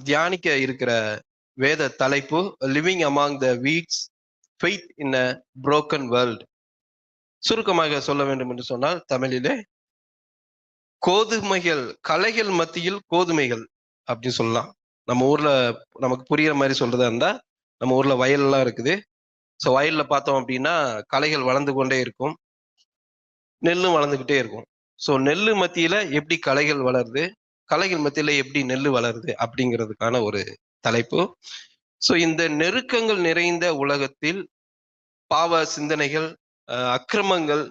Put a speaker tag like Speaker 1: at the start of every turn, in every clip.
Speaker 1: தியானிக்க இருக்கிற வேத தலைப்பு living among the weeds faith in a broken world. சுருக்கமாக சொல்ல வேண்டும் என்று சொன்னால் தமிழிலே கோதுமைகள், களைகள் மத்தியில் கோதுமைகள் அப்படின்னு சொல்லலாம். நம்ம ஊர்ல நமக்கு புரியுற மாதிரி சொல்றதா இருந்தா, நம்ம ஊர்ல வயல்லாம் இருக்குது. ஸோ வயல்ல பார்த்தோம் அப்படின்னா களைகள் வளர்ந்து கொண்டே இருக்கும், நெல்லும் வளர்ந்துகிட்டே இருக்கும். ஸோ நெல்லு மத்தியில எப்படி களைகள் வளருது, களைகள் மத்தியில எப்படி நெல்லு வளருது அப்படிங்கிறதுக்கான ஒரு தலைப்பு. ஸோ இந்த நெருக்கங்கள் நிறைந்த உலகத்தில், பாவ சிந்தனைகள், அக்கிரமங்கள்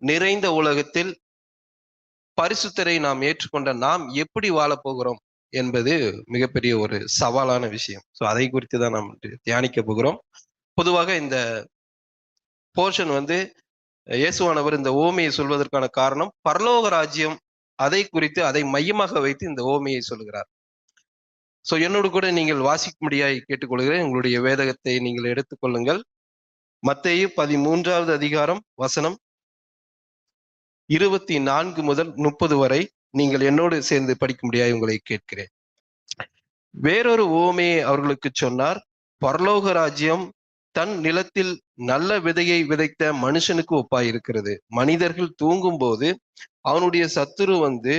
Speaker 1: நிறைந்த உலகத்தில் பரிசுத்தரை நாம் ஏற்றுக்கொண்ட நாம் எப்படி வாழப் போகிறோம் என்பது மிகப்பெரிய ஒரு சவாலான விஷயம். ஸோ அதை குறித்து தான் நாம் தியானிக்க போகிறோம். பொதுவாக இந்த போர்ஷன் வந்து இயேசுவானவர் இந்த ஓமையை சொல்வதற்கான காரணம் பரலோக ராஜ்யம், அதை குறித்து அதை மையமாக வைத்து இந்த ஓமையை சொல்கிறார். ஸோ என்னோடு கூட நீங்கள் வாசிக்கும்படியாய் கேட்டுக்கொள்கிறேன். உங்களுடைய வேதகத்தை நீங்கள் எடுத்துக்கொள்ளுங்கள். மத்தேயு 13வது அதிகாரம் வசனம் 24 முதல் 30 வரை நீங்கள் என்னோடு சேர்ந்து படிக்கும்படியாய் உங்களை கேட்கிறேன். வேறொரு உவமையை அவர்களுக்கு சொன்னார். பரலோக ராஜ்யம் தன் நிலத்தில் நல்ல விதையை விதைத்த மனுஷனுக்கு ஒப்பாயிருக்கிறது. மனிதர்கள் தூங்கும் போது அவனுடைய சத்துரு வந்து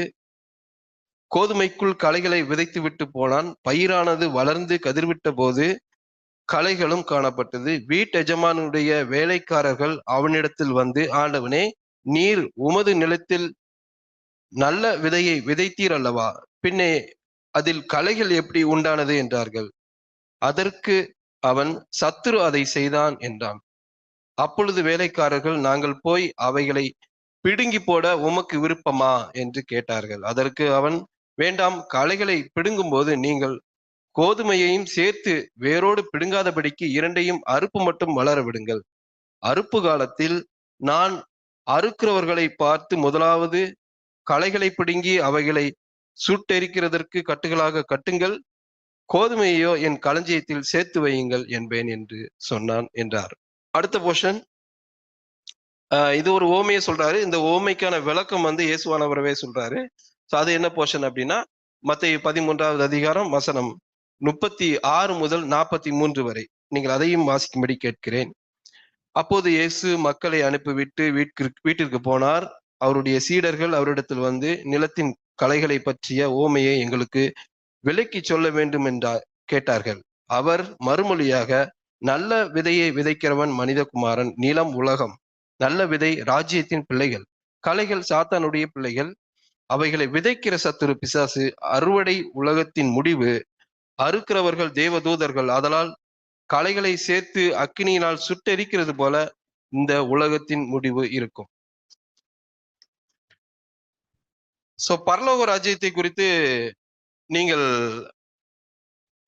Speaker 1: கோதுமைக்குள் களைகளை விதைத்து விட்டு போனான். பயிரானது வளர்ந்து கதிர்விட்ட போது களைகளும் காணப்பட்டது. வீட்டெஜமானுடைய வேலைக்காரர்கள் அவனிடத்தில் வந்து, ஆண்டவனே, நீர் உமது நிலத்தில் நல்ல விதையை விதைத்தீர் அல்லவா, பின்னே அதில் களைகள் எப்படி உண்டானது என்றார்கள். அதற்கு அவன், சத்துரு அதை செய்தான் என்றான். அப்பொழுது வேலைக்காரர்கள், நாங்கள் போய் அவைகளை பிடுங்கி போட உமக்கு விருப்பமா என்று கேட்டார்கள். அதற்கு அவன், வேண்டாம், களைகளை பிடுங்கும் போது நீங்கள் கோதுமையையும் சேர்த்து வேரோடு பிடுங்காதபடிக்கு இரண்டையும் அறுப்பு மட்டும் வளர விடுங்கள். அறுப்பு காலத்தில் நான் அறுக்கிறவர்களை பார்த்து, முதலாவது களைகளை பிடுங்கி அவைகளை சுட்டெரிக்கிறதற்கு கட்டுகளாக கட்டுங்கள், கோதுமையோ என் களஞ்சியத்தில் சேர்த்து வையுங்கள் என்பேன் என்று சொன்னான் என்றார். அடுத்த போர்ஷன், இது ஒரு ஓமையை சொல்றாரு. இந்த ஓமைக்கான விளக்கம் வந்து இயேசுவானவரவே சொல்றாரு. ஸோ அது என்ன போர்ஷன் அப்படின்னா, மத்தேயு 13வது அதிகாரம் வசனம் 36 முதல் 43 வரை நீங்கள் அதையும் வாசிக்கும்படி கேட்கிறேன். அப்போது இயேசு மக்களை அனுப்பிவிட்டு வீட்டிற்கு போனார். அவருடைய சீடர்கள் அவரிடத்தில் வந்து, நிலத்தின் களைகளை பற்றிய ஓமையை எங்களுக்கு விலக்கி சொல்ல வேண்டும் என்றார் கேட்டார்கள். அவர் மறுமொழியாக, நல்ல விதையை விதைக்கிறவன் மனிதகுமாரன், நிலம் உலகம். நல்ல விதை ராஜ்யத்தின் பிள்ளைகள், களைகள் சாத்தானுடைய பிள்ளைகள். அவைகளை விதைக்கிற சத்துரு பிசாசு. அறுவடை உலகத்தின் முடிவு. அறுக்கிறவர்கள் தேவதூதர்கள். ஆதலால் களைகளை சேர்த்து அக்கினியினால் சுட்டெரிக்கிறது போல இந்த உலகத்தின் முடிவு இருக்கும். சோ பரலோக ராஜ்யத்தை குறித்து நீங்கள்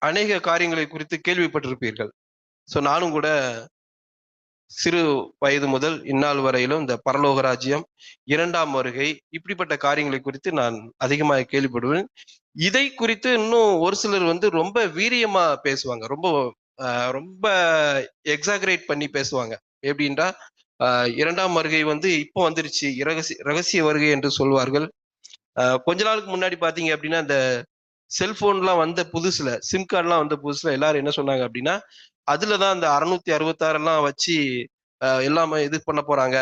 Speaker 1: அநேக காரியங்களை குறித்து கேள்விப்பட்டிருப்பீர்கள். சோ நானும் கூட சிறு வயது முதல் இந்நாள் வரையிலும் இந்த பரலோக ராஜ்யம், இரண்டாம் வருகை, இப்படிப்பட்ட காரியங்களை குறித்து நான் அதிகமாக கேள்விப்படுவேன். இதை குறித்து இன்னும் ஒரு சிலர் வந்து ரொம்ப வீரியமா பேசுவாங்க, ரொம்ப ரொம்ப எக்ஸாகரேட் பண்ணி பேசுவாங்க. எப்படின்னா, இரண்டாம் வருகை வந்து இப்போ வந்துருச்சு, ரகசிய வருகை என்று சொல்வார்கள். கொஞ்ச நாளுக்கு முன்னாடி பாத்தீங்க அப்படின்னா, இந்த செல்போன்லாம் வந்த புதுசுல, சிம் கார்டுலாம் வந்த புதுசுல எல்லாரும் என்ன சொன்னாங்க அப்படின்னா, அதுலதான் அந்த 666 எல்லாம் வச்சு எல்லாமே இது பண்ண போறாங்க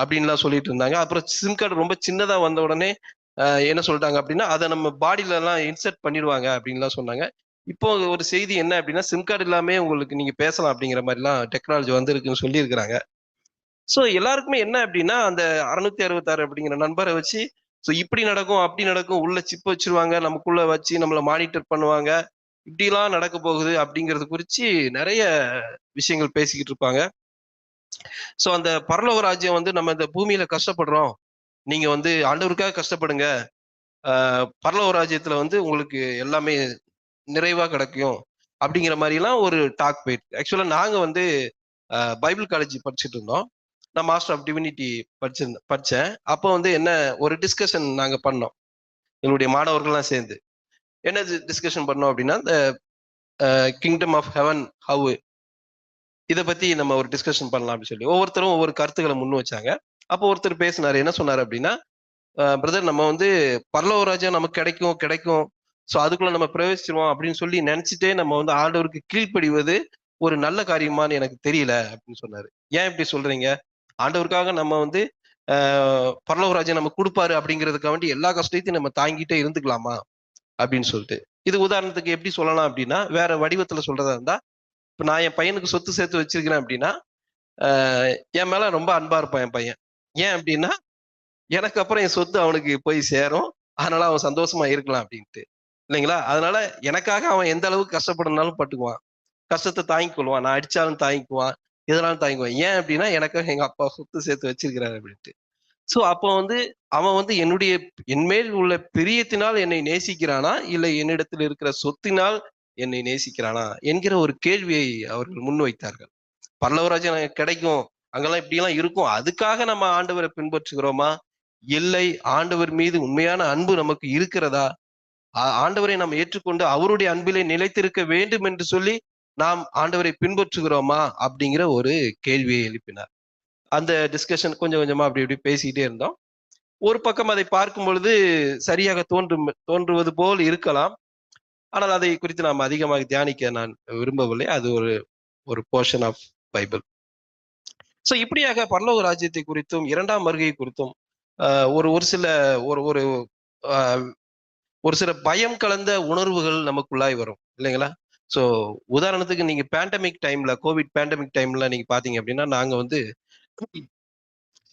Speaker 1: அப்படின்லாம் சொல்லிட்டு இருந்தாங்க. அப்புறம் சிம் கார்டு ரொம்ப சின்னதா வந்த உடனே என்ன சொல்லிட்டாங்க அப்படின்னா, அதை நம்ம பாடியில எல்லாம் இன்சர்ட் பண்ணிடுவாங்க அப்படின்லாம் சொன்னாங்க. இப்போ ஒரு செய்தி என்ன அப்படின்னா, சிம் கார்டு இல்லாம உங்களுக்கு நீங்க பேசலாம் அப்படிங்கிற மாதிரி எல்லாம் டெக்னாலஜி வந்திருக்குன்னு சொல்லி இருக்கிறாங்க. சோ எல்லாருக்குமே என்ன அப்படின்னா, அந்த 666 அப்படிங்கிற நண்பரை வச்சு, சோ இப்படி நடக்கும் அப்படி நடக்கும், உள்ள சிப் வச்சிருவாங்க, நமக்குள்ள வச்சு நம்மள மானிட்டர் பண்ணுவாங்க, இப்படி எல்லாம் நடக்க போகுது அப்படிங்கறது குறிச்சு நிறைய விஷயங்கள் பேசிக்கிட்டு இருப்பாங்க. சோ அந்த பரலோக ராஜ்யம் வந்து, நம்ம இந்த பூமியில கஷ்டப்படுறோம், நீங்க வந்து ஆண்டவருக்காக கஷ்டப்படுங்க, பரலோக ராஜ்யத்துல வந்து உங்களுக்கு எல்லாமே நிறைவா கிடைக்கும் அப்படிங்கிற மாதிரி எல்லாம் ஒரு டாக் போயிட்டு. ஆக்சுவலா நாங்க வந்து பைபிள் காலேஜ் படிச்சுட்டு இருந்தோம். நான் மாஸ்டர் ஆஃப் டிவினிட்டி படிச்சேன். அப்போ வந்து என்ன ஒரு டிஸ்கஷன் நாங்க பண்ணோம், எங்களுடைய மாணவர்கள்லாம் சேர்ந்து. என்ன டிஸ்கஷன் பண்ணோம் அப்படின்னா, இந்த கிங்டம் ஆஃப் ஹெவன் ஹவ், இதை பத்தி நம்ம ஒரு டிஸ்கஷன் பண்ணலாம் அப்படின்னு சொல்லி ஒவ்வொருத்தரும் ஒவ்வொரு கருத்துக்களை முன் வச்சாங்க. அப்போ ஒருத்தர் பேசினாரு. என்ன சொன்னாரு அப்படின்னா, பிரதர், நம்ம வந்து பரலோக ராஜ்யம் நமக்கு கிடைக்கும் கிடைக்கும், சோ அதுக்குள்ள நம்ம பிரவேசிச்சிருவோம் அப்படின்னு சொல்லி நினைச்சிட்டே நம்ம வந்து ஆண்டவருக்கு கீழ்ப்படிவது ஒரு நல்ல காரியமான்னு எனக்கு தெரியல அப்படின்னு சொன்னாரு. ஏன் இப்படி சொல்றீங்க? ஆண்டவருக்காக நம்ம வந்து பரலோக ராஜ்யம் நம்ம கொடுப்பாரு அப்படிங்கிறதுக்காக வேண்டி எல்லா கஷ்டத்தையும் நம்ம தாங்கிட்டே இருந்துக்கலாமா அப்படின்னு சொல்லிட்டு. இது உதாரணத்துக்கு எப்படி சொல்லலாம் அப்படின்னா, வேற வடிவத்துல சொல்றதா இருந்தா, இப்ப நான் என் பையனுக்கு சொத்து சேர்த்து வச்சிருக்கிறேன் அப்படின்னா, என் மேல ரொம்ப அன்பா இருப்பான் என் பையன். ஏன் அப்படின்னா, எனக்கு அப்புறம் என் சொத்து அவனுக்கு போய் சேரும். அதனால அவன் சந்தோஷமா இருக்கலாம் அப்படின்ட்டு. இல்லைங்களா? அதனால எனக்காக அவன் எந்த அளவுக்கு கஷ்டப்படணும்னாலும் பட்டுக்குவான். கஷ்டத்தை தாங்கிக் கொள்வான். நான் அடிச்சாலும் தாங்கிக்குவான். எதனாலும் தாங்கிக்குவான். ஏன் அப்படின்னா, எனக்காக எங்க அப்பா சொத்து சேர்த்து வச்சிருக்கிறாரு அப்படின்ட்டு. சோ அப்போ வந்து அவன் வந்து என்மேல் உள்ள பிரியத்தினால் என்னை நேசிக்கிறானா, இல்லை என்னிடத்தில் இருக்கிற சொத்தினால் என்னை நேசிக்கிறானா என்கிற ஒரு கேள்வியை அவர்கள் முன்வைத்தார்கள். பரலோகராஜ்யம் கிடைக்கும், அங்கெல்லாம் இப்படியெல்லாம் இருக்கும், அதுக்காக நம்ம ஆண்டவரை பின்பற்றுகிறோமா, இல்லை ஆண்டவர் மீது உண்மையான அன்பு நமக்கு இருக்கிறதா, ஆண்டவரை நாம் ஏற்றுக்கொண்டு அவருடைய அன்பிலே நிலைத்திருக்க வேண்டும் என்று சொல்லி நாம் ஆண்டவரை பின்பற்றுகிறோமா அப்படிங்கிற ஒரு கேள்வியை எழுப்பினார். அந்த டிஸ்கஷன் கொஞ்சம் கொஞ்சமா அப்படி இப்படி பேசிக்கிட்டே இருந்தோம். ஒரு பக்கம் அதை பார்க்கும் பொழுது சரியாக தோன்றுவது போல் இருக்கலாம். ஆனால் அதை குறித்து நாம் அதிகமாக தியானிக்க நான் விரும்பவில்லை. அது ஒரு ஒரு போர்ஷன் ஆஃப் பைபிள். சோ இப்படியாக பரலோக ராஜ்யத்தை குறித்தும் இரண்டாம் வருகை குறித்தும் ஒரு ஒரு சில ஒரு ஒரு ஒரு சில பயம் கலந்த உணர்வுகள் நமக்குள்ளாய் வரும் இல்லைங்களா? சோ உதாரணத்துக்கு நீங்க பேண்டமிக் டைம்ல, கோவிட் பேண்டமிக் டைம்ல நீங்க பாத்தீங்க அப்படின்னா, நாங்க வந்து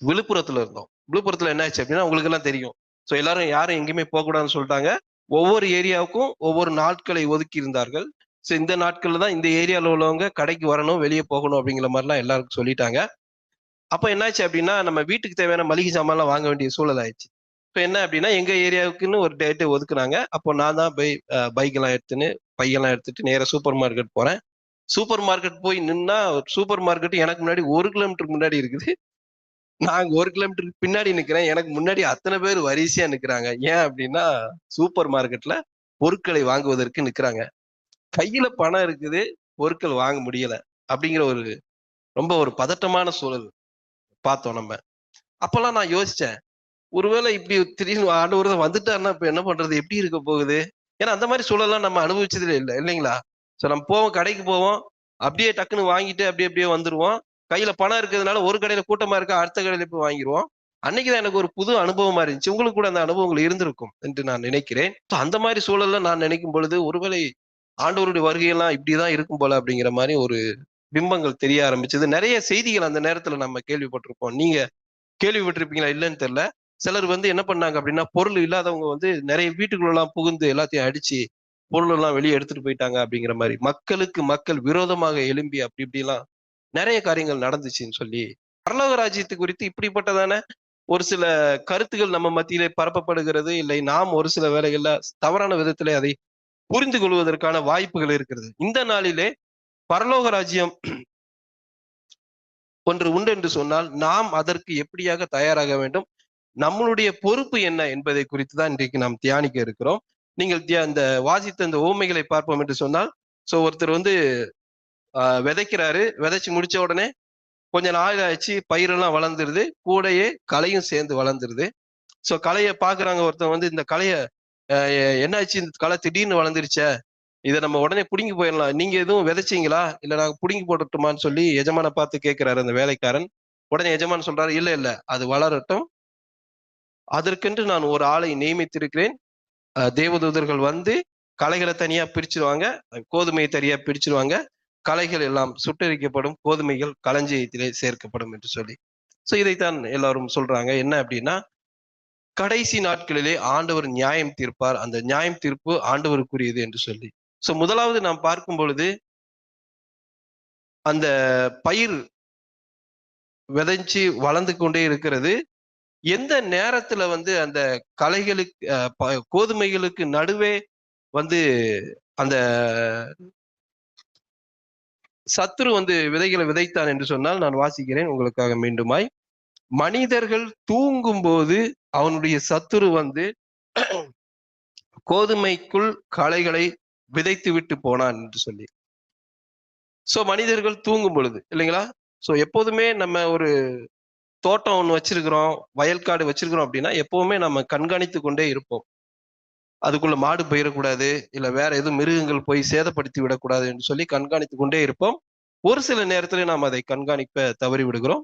Speaker 1: விழுப்புரத்துல இருந்தோம். விழுப்புரத்துல என்ன ஆச்சு அப்படின்னா, உங்களுக்கு எல்லாம் தெரியும். சோ எல்லாரும் யாரும் எங்கேயுமே போகக்கூடாதுன்னு சொல்லிட்டாங்க. ஒவ்வொரு ஏரியாவுக்கும் ஒவ்வொரு நாட்களை ஒதுக்கி இருந்தார்கள். சோ இந்த நாட்கள்ல தான் இந்த ஏரியால உள்ளவங்க கடைக்கு வரணும், வெளியே போகணும் அப்படிங்கிற மாதிரிலாம் எல்லாருக்கும் சொல்லிட்டாங்க. அப்ப என்னாச்சு அப்படின்னா, நம்ம வீட்டுக்கு தேவையான மளிகை சாமான்லாம் வாங்க வேண்டிய சூழல் ஆயிடுச்சு. இப்ப என்ன அப்படின்னா, எங்க ஏரியாவுக்குன்னு ஒரு டேட்டை ஒதுக்குனாங்க. அப்போ நான் தான் பைக் எல்லாம் எடுத்துன்னு, பையெல்லாம் எடுத்துட்டு நேரா சூப்பர் மார்க்கெட் போறேன். சூப்பர் மார்க்கெட் போய் நின்னா, சூப்பர் மார்க்கெட் எனக்கு முன்னாடி 1 கிலோமீட்டருக்கு முன்னாடி இருக்குது. நான் 1 கிலோமீட்டருக்கு பின்னாடி நிக்கிறேன். எனக்கு முன்னாடி அத்தனை பேர் வரிசையா நிக்கிறாங்க. ஏன் அப்படின்னா, சூப்பர் மார்க்கெட்ல பொருட்களை வாங்குவதற்கு நிக்கிறாங்க. கையில பணம் இருக்குது, பொருட்கள் வாங்க முடியல. அப்படிங்கிற ஒரு ரொம்ப ஒரு பதட்டமான சூழல் பார்த்தோம் நம்ம. அப்பல்லாம் நான் யோசிச்சேன். ஒருவேளை இப்படி திடீர்னு ஆண்டவர் வந்துட்டாருன்னா இப்ப என்ன பண்றது? எப்படி இருக்க போகுது? ஏன்னா அந்த மாரி சூழல்லாம் நம்ம அனுபவிச்சதே இல்லைங்களா? சோ நம்ம போவோம், கடைக்கு போவோம். அப்படியே டக்குன்னு வாங்கிட்டு அப்படியே அப்படியே வந்துருவோம். கையில பணம் இருக்கிறதுனால ஒரு கடையில கூட்டமா இருக்கா, அடுத்த கடையில போய் வாங்கிருவோம். அன்னைக்கு தான் எனக்கு ஒரு புது அனுபவமா இருந்துச்சு. உங்களுக்கு கூட அந்த அனுபவங்கள் இருந்திருக்கும் என்று நான் நினைக்கிறேன். அந்த மாரி சூழல்ல நான் நினைக்கும் பொழுது, ஒருவேளை ஆண்டவருடைய வருகையெல்லாம் இப்படிதான் இருக்கும் போல அப்படிங்கிற மாரி ஒரு பிம்பங்கள் தெரிய ஆரம்பிச்சது. நெறைய செய்திகள் அந்த நேரத்துல நம்ம கேள்விப்பட்டிருப்போம். நீங்க கேள்விப்பட்டிருப்பீங்களா இல்லன்னு தெரியல. சிலர் வந்து என்ன பண்ணாங்க அப்படின்னா, பொருள் இல்லாதவங்க வந்து நெறைய வீட்டுக்குள்ள எல்லாம் புகுந்து எல்லாத்தையும் அடிச்சு, பொருள் எல்லாம் வெளியே எடுத்துட்டு போயிட்டாங்க அப்படிங்கிற மாரி. மக்களுக்கு மக்கள் விரோதமாக எழும்பி அப்படி இப்படிலாம் நெறைய காரியங்கள் நடந்துச்சுன்னு சொல்லி, பரலோக ராஜ்யத்து குறித்து இப்படிப்பட்டதான ஒரு சில கருத்துகள் நம்ம மத்தியிலே பரப்பப்படுகிறது. இல்லை நாம் ஒரு சில வேளைகள்ல தவறான விதத்திலே அதை புரிந்து கொள்வதற்கான வாய்ப்புகள் இருக்கிறது. இந்த நாளிலே பரலோக ராஜ்யம் ஒன்று உண்டு என்று சொன்னால், நாம் அதற்கு எப்படியாக தயாராக வேண்டும்? நம்மளுடைய பொறுப்பு என்ன என்பதை குறித்து தான் இன்றைக்கு நாம் தியானிக்க இருக்கிறோம். நீங்கள் இந்த வாசித்த இந்த உவமைகளை பார்ப்போம் என்று சொன்னால், சோ ஒருத்தர் வந்து விதைக்கிறாரு. விதைச்சு முடிச்ச உடனே கொஞ்ச நாள் ஆச்சு, பயிரெல்லாம் வளர்ந்துருது. கூடயே களையும் சேர்ந்து வளர்ந்துருது. சோ களைய பாக்குறாங்க ஒருத்தன் வந்து, இந்த களைய என்னாச்சு இந்த களை திடீர்னு வளர்ந்துருச்சே, இதை நம்ம உடனே புடுங்கி போயிடலாம். நீங்க எதுவும் விதைச்சீங்களா? இல்ல நாங்க புடுங்கி போடட்டுமான்னு சொல்லி எஜமான பார்த்து கேட்கிறாரு அந்த வேலைக்காரன். உடனே எஜமான் சொல்றாரு, இல்ல இல்ல அது வளரட்டும். அதற்கென்று நான் ஒரு ஆளை நியமித்திருக்கிறேன். தேவதூதர்கள் வந்து களைகளை தனியா பிரிச்சிருவாங்க, கோதுமையை தனியா பிரிச்சிருவாங்க. களைகள் எல்லாம் சுட்டரிக்கப்படும், கோதுமைகள் களஞ்சியத்திலே சேர்க்கப்படும் என்று சொல்லி. சோ இதைத்தான் எல்லாரும் சொல்றாங்க. என்ன அப்படின்னா, கடைசி நாட்களிலே ஆண்டவர் நியாயம் தீர்ப்பார். அந்த நியாயம் தீர்ப்பு ஆண்டவருக்குரியது என்று சொல்லி. சோ முதலாவது நாம் பார்க்கும் பொழுது, அந்த பயிர் விதைச்சு வளர்ந்து கொண்டே இருக்கிறது. எந்த நேரத்துல வந்து அந்த களைகளுக்கு கோதுமைகளுக்கு நடுவே வந்து அந்த சத்துரு வந்து விதைகளை விதைத்தான் என்று சொன்னால், நான் வாசிக்கிறேன் உங்களுக்காக மீண்டுமாய். மனிதர்கள் தூங்கும் போது அவனுடைய சத்துரு வந்து கோதுமைக்குள் களைகளை விதைத்து விட்டு போனான் என்று சொல்லி. சோ மனிதர்கள் தூங்கும் பொழுது இல்லைங்களா? சோ எப்போதுமே நம்ம ஒரு தோட்டம் ஒண்ணு வச்சிருக்கிறோம், வயல்காடு வச்சிருக்கிறோம் அப்படின்னா, எப்பவுமே நம்ம கண்காணித்து கொண்டே இருப்போம். அதுக்குள்ள மாடு போயிடக்கூடாது, இல்ல வேற எதுவும் மிருகங்கள் போய் சேதப்படுத்தி விடக்கூடாது என்று சொல்லி கண்காணித்து கொண்டே இருப்போம். ஒரு சில நேரத்துல நாம் அதை கண்காணிப்ப தவறி விடுகிறோம்.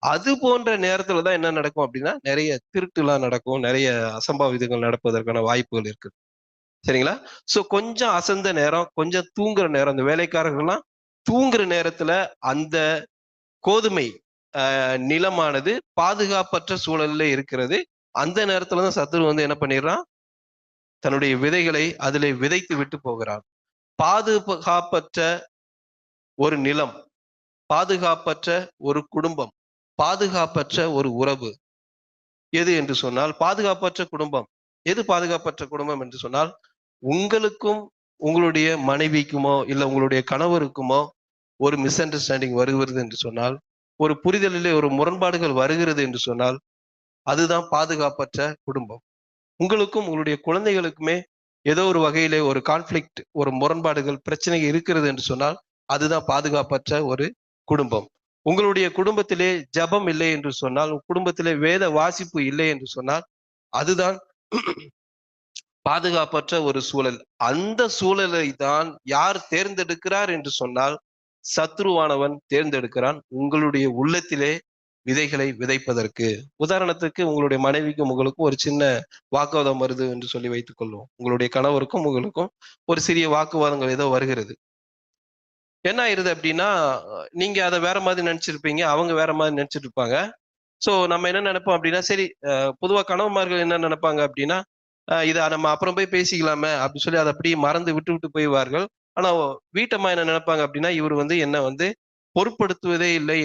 Speaker 1: அது போன்ற நேரத்துல தான் என்ன நடக்கும் அப்படின்னா, நிறைய திருட்டுலாம் நடக்கும். நிறைய அசம்பாவிதங்கள் நடப்பதற்கான வாய்ப்புகள் இருக்கு. சரிங்களா? சோ கொஞ்சம் அசந்த நேரம், கொஞ்சம் தூங்குற நேரம், அந்த வேலைக்காரர்கள்லாம் தூங்குற நேரத்துல அந்த கோதுமை நிலமானது பாதுகாப்பற்ற சூழல்ல இருக்கிறது. அந்த நேரத்துல தான் சத்துரு வந்து என்ன பண்ணிடுறான், தன்னுடைய விதைகளை அதிலே விதைத்து விட்டு போகிறான். பாதுகாப்பற்ற ஒரு நிலம், பாதுகாப்பற்ற ஒரு குடும்பம், பாதுகாப்பற்ற ஒரு உறவு எது என்று சொன்னால் பாதுகாப்பற்ற குடும்பம். எது பாதுகாப்பற்ற குடும்பம் என்று சொன்னால், உங்களுக்கும் உங்களுடைய மனைவிக்குமோ இல்ல உங்களுடைய கணவருக்குமோ ஒரு மிஸ் அண்டர்ஸ்டாண்டிங் வருகிறது என்று சொன்னால், ஒரு புரிதலிலே ஒரு முரண்பாடுகள் வருகிறது என்று சொன்னால், அதுதான் பாதுகாப்பற்ற குடும்பம். உங்களுக்கும் உங்களுடைய குழந்தைகளுக்குமே ஏதோ ஒரு வகையிலே ஒரு கான்ஃபிளிக்ட், ஒரு முரண்பாடுகள், பிரச்சனை இருக்கிறது என்று சொன்னால், அதுதான் பாதுகாப்பற்ற ஒரு குடும்பம். உங்களுடைய குடும்பத்திலே ஜெபம் இல்லை என்று சொன்னால், குடும்பத்திலே வேத வாசிப்பு இல்லை என்று சொன்னால், அதுதான் பாதுகாப்பற்ற ஒரு சூழல். அந்த சூழலை தான் யார் தேர்ந்தெடுக்கிறார் என்று சொன்னால், சத்ருவானவன் தேர்ந்தெடுக்கிறான் உங்களுடைய உள்ளத்திலே விதைகளை விதைப்பதற்கு. உதாரணத்துக்கு உங்களுடைய மனைவிக்கும் உங்களுக்கும் ஒரு சின்ன வாக்குவாதம் வருது என்று சொல்லி வைத்துக் கொள்வோம். உங்களுடைய கணவருக்கும் உங்களுக்கும் ஒரு சிறிய வாக்குவாதங்கள் ஏதோ வருகிறது. என்ன ஆயிருது அப்படின்னா, நீங்க அத வேற மாதிரி நினைச்சிருப்பீங்க. அவங்க வேற மாதிரி நினைச்சிட்டு இருப்பாங்க. சோ நம்ம என்ன நினைப்போம் அப்படின்னா, சரி பொதுவா கணவன்மார்கள் என்ன நினைப்பாங்க அப்படின்னா, இத நம்ம அப்புறம் போய் பேசிக்கலாமே அப்படின்னு சொல்லி அத அப்படியே மறந்து விட்டு போய்வார்கள். ஆனா வீட்டம்மா என்ன நினைப்பாங்க அப்படின்னா, இவர் வந்து என்ன வந்து பொருட்படுத்துவதே இல்லை,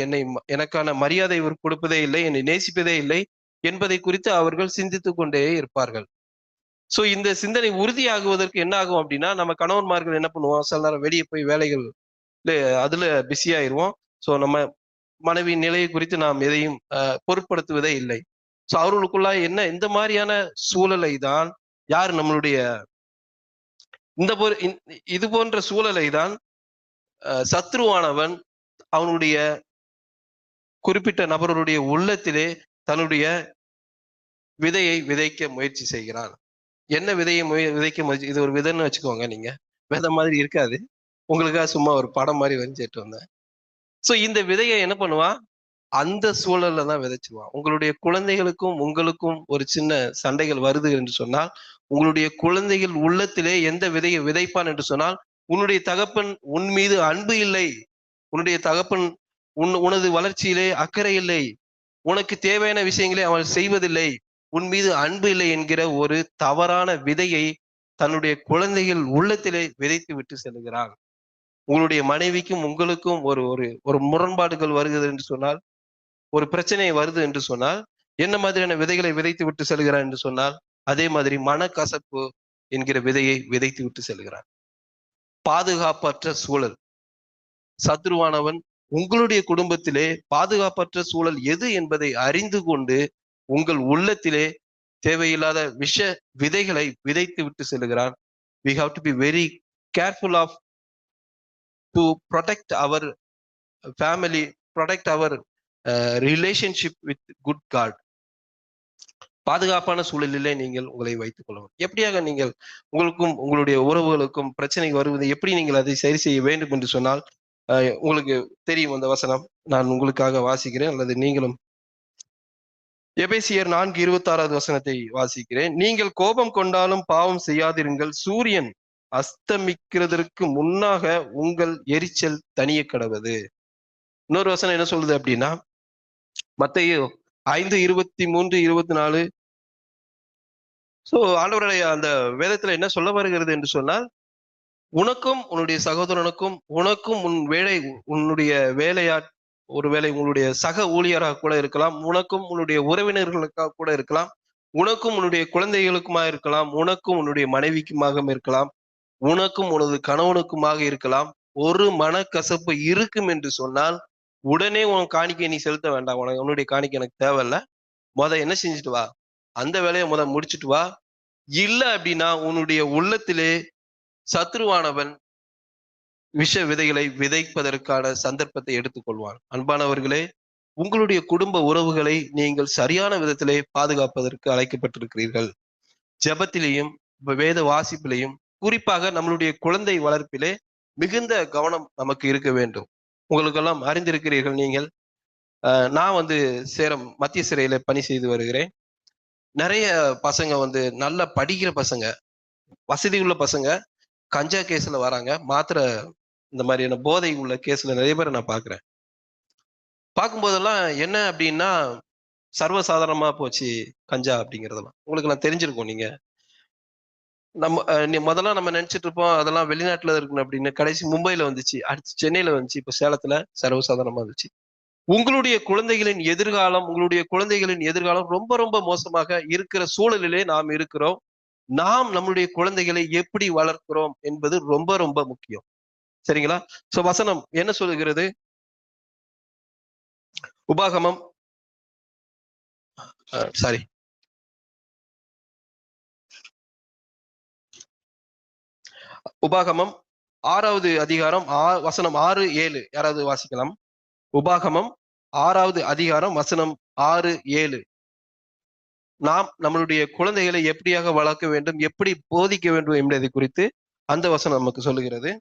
Speaker 1: எனக்கான மரியாதை இவர் கொடுப்பதே இல்லை, என்னை நேசிப்பதே இல்லை என்பதை குறித்து அவர்கள் சிந்தித்துக் கொண்டே இருப்பார்கள். சோ இந்த சிந்தனை உறுதியாகுவதற்கு என்ன ஆகும் அப்படின்னா, நம்ம கணவன்மார்கள் என்ன பண்ணுவோம், சில நேரம் வெளியே போய் வேலைகள் அதுல பிஸி ஆயிருவோம். சோ நம்ம மனைவி நிலையை குறித்து நாம் எதையும் பொருட்படுத்துவதே இல்லை. சோ அவர்களுக்குள்ள என்ன இந்த மாதிரியான சூழலை தான் யார் நம்மளுடைய இந்த இது போன்ற சூழலை தான் சத்ருவானவன் அவனுடைய குறிப்பிட்ட நபருடைய உள்ளத்திலே தன்னுடைய விதையை விதைக்க முயற்சி செய்கிறான். என்ன விதையை விதைக்க முயற்சி, இது ஒரு விதைன்னு வச்சுக்கோங்க நீங்க. விதை மாதிரி இருக்காது. உங்களுக்காக சும்மா ஒரு படம் மாதிரி வரைஞ்சிட்டு வந்தேன். சோ இந்த விதையை என்ன பண்ணுவான், அந்த சூழல்ல தான் விதைச்சிருவான். உங்களுடைய குழந்தைகளுக்கும் உங்களுக்கும் ஒரு சின்ன சண்டைகள் வருது என்று சொன்னால், உங்களுடைய குழந்தைகள் உள்ளத்திலே எந்த விதையை விதைப்பான் என்று சொன்னால், உன்னுடைய தகப்பன் உன் மீது அன்பு இல்லை, உன்னுடைய தகப்பன் உனது வளர்ச்சியிலே அக்கறை இல்லை, உனக்கு தேவையான விஷயங்களை அவன் செய்வதில்லை, உன் மீது அன்பு இல்லை என்கிற ஒரு தவறான விதையை தன்னுடைய குழந்தைகள் உள்ளத்திலே விதைத்து விட்டு செல்கிறான். உங்களுடைய மனைவிக்கும் உங்களுக்கும் ஒரு ஒரு ஒரு முரண்பாடுகள் வருகிறது என்று சொன்னால், ஒரு பிரச்சனை வருது என்று சொன்னால், என்ன மாதிரியான விதைகளை விதைத்து விட்டு செல்கிறான் என்று சொன்னால், அதே மாதிரி மனக்கசப்பு என்கிற விதையை விதைத்து விட்டு செல்கிறான். பாதுகாப்பற்ற சூழல். சத்ருவானவன் உங்களுடைய குடும்பத்திலே பாதுகாப்பற்ற சூழல் எது என்பதை அறிந்து கொண்டு உங்கள் உள்ளத்திலே தேவையில்லாத விஷ விதைகளை விதைத்து விட்டு செல்கிறான். We have to be very careful of to protect our family, protect our relationship with good God. பாதுகாப்பான சூழலிலே நீங்கள் உங்களை வைத்துக் கொள்ளவும். எப்படியாக நீங்கள் உங்களுக்கும் உங்களுடைய உறவுகளுக்கும் பிரச்சனை வருவதை எப்படி நீங்கள் அதை சரி செய்ய வேண்டும் என்று சொன்னால், உங்களுக்கு தெரியும் அந்த வசனம். நான் உங்களுக்காக வாசிக்கிறேன், அல்லது நீங்களும் எபேசியர் 4:26 வசனத்தை வாசிக்கிறேன். நீங்கள் கோபம் கொண்டாலும் பாவம் செய்யாதிருங்கள், சூரியன் அஸ்தமிக்கிறதற்கு முன்னாக உங்கள் எரிச்சல் தனிய கடவது. இன்னொரு வசனம் என்ன சொல்லுது அப்படின்னா, மத்தேயு 5:23-24. சோ ஆண்டவருடைய அந்த வேதத்துல என்ன சொல்ல வருகிறது என்று சொன்னால், உனக்கும் உன்னுடைய சகோதரனுக்கும், உனக்கும் உன்னுடைய வேலையாட், ஒருவேளை உங்களுடைய சக ஊழியராக கூட இருக்கலாம், உனக்கும் உன்னுடைய உறவினர்களுக்காக கூட இருக்கலாம், உனக்கும் உன்னுடைய குழந்தைகளுக்குமா இருக்கலாம், உனக்கும் உன்னுடைய மனைவிக்குமாக இருக்கலாம், உனக்கும் உனது கணவனுக்குமாக இருக்கலாம். ஒரு மனக்கசப்பு இருக்கும் என்று சொன்னால், உடனே உன் காணிக்கை நீ செலுத்த வேண்டாம். உன்னுடைய காணிக்கை எனக்கு தேவையில்ல. என்ன செஞ்சுட்டு வா, அந்த வேலையை முடிச்சுட்டு வா. இல்ல அப்படின்னா உன்னுடைய உள்ளத்திலே சத்ருவானவன் விஷ விதைகளை விதைப்பதற்கான சந்தர்ப்பத்தை எடுத்துக்கொள்வான். அன்பானவர்களே, உங்களுடைய குடும்ப உறவுகளை நீங்கள் சரியான விதத்திலே பாதுகாப்பதற்கு அழைக்கப்பட்டிருக்கிறீர்கள். ஜெபத்திலேயும் வேத வாசிப்பிலையும் குறிப்பாக நம்மளுடைய குழந்தை வளர்ப்பிலே மிகுந்த கவனம் நமக்கு இருக்க வேண்டும். உங்களுக்கெல்லாம் அறிந்திருக்கிறீர்கள் நீங்கள். நான் வந்து சேலம் மத்திய சிறையில பணி செய்து வருகிறேன். நிறைய பசங்க வந்து நல்லா படிக்கிற பசங்க, வசதி உள்ள பசங்க கஞ்சா கேஸ்ல வராங்க. மாத்திரை இந்த மாதிரியான போதை உள்ள கேஸ்ல நிறைய பேரை நான் பார்க்கிறேன். பார்க்கும்போதெல்லாம் என்ன அப்படின்னா சர்வசாதாரணமா போச்சு கஞ்சா அப்படிங்கிறதெல்லாம். உங்களுக்கு நான் தெரிஞ்சிருக்கும். நீங்க முதல்ல நம்ம நினைச்சிட்டு இருப்போம் அதெல்லாம் வெளிநாட்டுல இருக்கணும் அப்படின்னு. கடைசி மும்பைல வந்துச்சு, அடுத்து சென்னையில வந்துச்சு, இப்ப சேலத்துல சர்வசாதாரணமா வந்துச்சு. உங்களுடைய குழந்தைகளின் எதிர்காலம் ரொம்ப ரொம்ப மோசமாக இருக்கிற சூழலிலே நாம் இருக்கிறோம். நாம் நம்முடைய குழந்தைகளை எப்படி வளர்க்கிறோம் என்பது ரொம்ப ரொம்ப முக்கியம். சரிங்களா? சோ வசனம் என்ன சொல்லுகிறது? உபாகமம் சாரி உபாகமம் 6வது அதிகாரம் வசனம் 6, 7 யாராவது வாசிக்கலாம்? உபாகமம் 6வது அதிகாரம் வசனம் 6, 7. நாம் நம்மளுடைய குழந்தைகளை எப்படியாக வளர்க்க வேண்டும், எப்படி போதிக்க வேண்டும் என்பதை குறித்து அந்த வசனம் நமக்கு சொல்லுகிறது.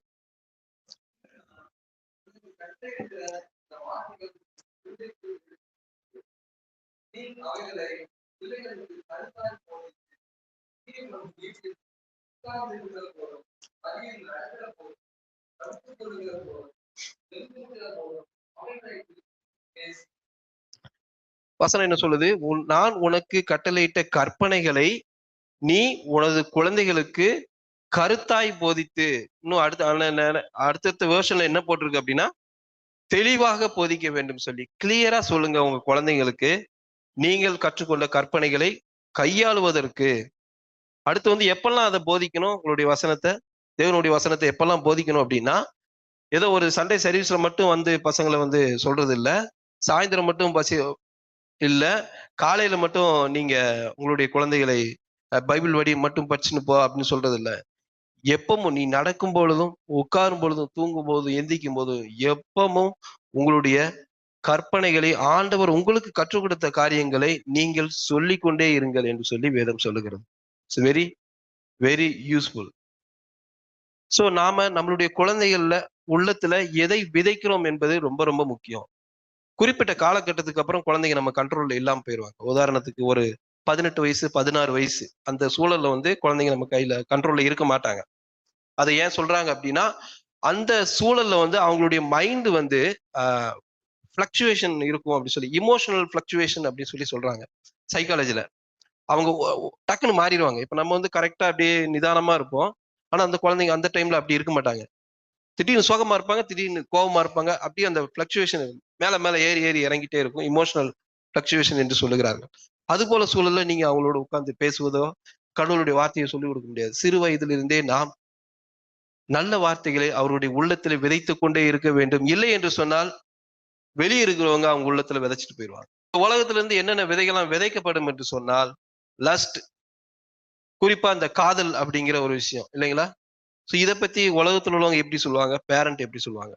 Speaker 1: வசனம் என்ன சொல்லுது? நான் உனக்கு கட்டளையிட்ட கற்பனைகளை நீ உனது குழந்தைகளுக்கு கருத்தாய் போதித்து, இன்னும் அடுத்த வேர்ஷன்ல என்ன போட்டிருக்கு அப்படின்னா, தெளிவாக போதிக்க வேண்டும் சொல்லி கிளியரா சொல்லுங்க உங்க குழந்தைங்களுக்கு நீங்கள் கற்றுக்கொண்ட கற்பனைகளை கையாளுவதற்கு. அடுத்து வந்து எப்பெல்லாம் அதை போதிக்கணும்? உங்களுடைய வசனத்தை, தேவனுடைய வசனத்தை எப்பெல்லாம் போதிக்கணும் அப்படின்னா, ஏதோ ஒரு சண்டே சர்வீஸ்ல மட்டும் வந்து பசங்களை வந்து சொல்றது இல்ல, சாயந்தரம் மட்டும் இல்ல, காலையில மட்டும் நீங்க உங்களுடைய குழந்தைகளை பைபிள் வடி மட்டும் படிச்சுன்னு போ அப்படின்னு சொல்றது இல்ல. எப்பவும் நீ நடக்கும் பொழுதும், உட்காரும் பொழுதும், தூங்கும் போதும், எந்திக்கும் போதும், எப்பவும் உங்களுடைய கற்பனைகளை ஆண்டவர் உங்களுக்கு கற்றுக் கொடுத்த காரியங்களை நீங்கள் சொல்லிக்கொண்டே இருங்கள் என்று சொல்லி வேதம் சொல்லுகிறது. It's very very useful. So நாம நம்மளுடைய குழந்தைகள்ல உள்ளத்துல எதை விதைக்கிறோம் என்பது ரொம்ப ரொம்ப முக்கியம். குறிப்பிட்ட காலகட்டத்துக்கு அப்புறம் குழந்தைங்க நம்ம கண்ட்ரோல்ல இல்லாம போயிருவாங்க. உதாரணத்துக்கு ஒரு 18 வயசு, 16 வயசு அந்த சூழல்ல வந்து குழந்தைங்க நம்ம கையில கண்ட்ரோல்ல இருக்க மாட்டாங்க. அதை ஏன் சொல்றாங்க அப்படின்னா, அந்த சூழல்ல வந்து அவங்களுடைய மைண்ட் வந்து ஃபிளக்சுவேஷன் இருக்கும் அப்படின்னு சொல்லி, இமோஷனல் ஃபிளக்சுவேஷன் அப்படின்னு சொல்லி சொல்றாங்க சைக்காலஜில. அவங்க டக்குன்னு மாறிடுவாங்க. இப்ப நம்ம வந்து கரெக்டா அப்படியே நிதானமா இருப்போம். ஆனா அந்த குழந்தைங்க அந்த டைம்ல அப்படி இருக்க மாட்டாங்க. திடீர்னு சோகமா இருப்பாங்க, திடீர்னு கோபமா இருப்பாங்க. அப்படியே அந்த ஃபிளக்சுவேஷன் மேல மேல ஏறி ஏறி இறங்கிட்டே இருக்கும். இமோஷனல் ஃபிளக்சுவேஷன் என்று சொல்லுகிறார்கள். அது போல சூழல்ல நீங்க அவங்களோட உட்கார்ந்து பேசுவதோ, கடவுளுடைய வார்த்தையை சொல்லிக் கொடுக்க முடியாது. சிறு வயதிலிருந்தே நாம் நல்ல வார்த்தைகளை அவருடைய உள்ளத்துல விதைத்துக் கொண்டே இருக்க வேண்டும். இல்லை என்று சொன்னால் வெளியே இருக்கிறவங்க அவங்க உள்ளத்துல விதைச்சிட்டு போயிடுவாங்க. உலகத்துல இருந்து என்னென்ன விதைகள்லாம் விதைக்கப்படும் என்று சொன்னால், லஸ்ட், குறிப்பா இந்த காதல் அப்படிங்கிற ஒரு விஷயம் இல்லைங்களா? சோ இதை பத்தி உலகத்துல உள்ளவங்க எப்படி சொல்லுவாங்க, பேரண்ட் எப்படி சொல்லுவாங்க?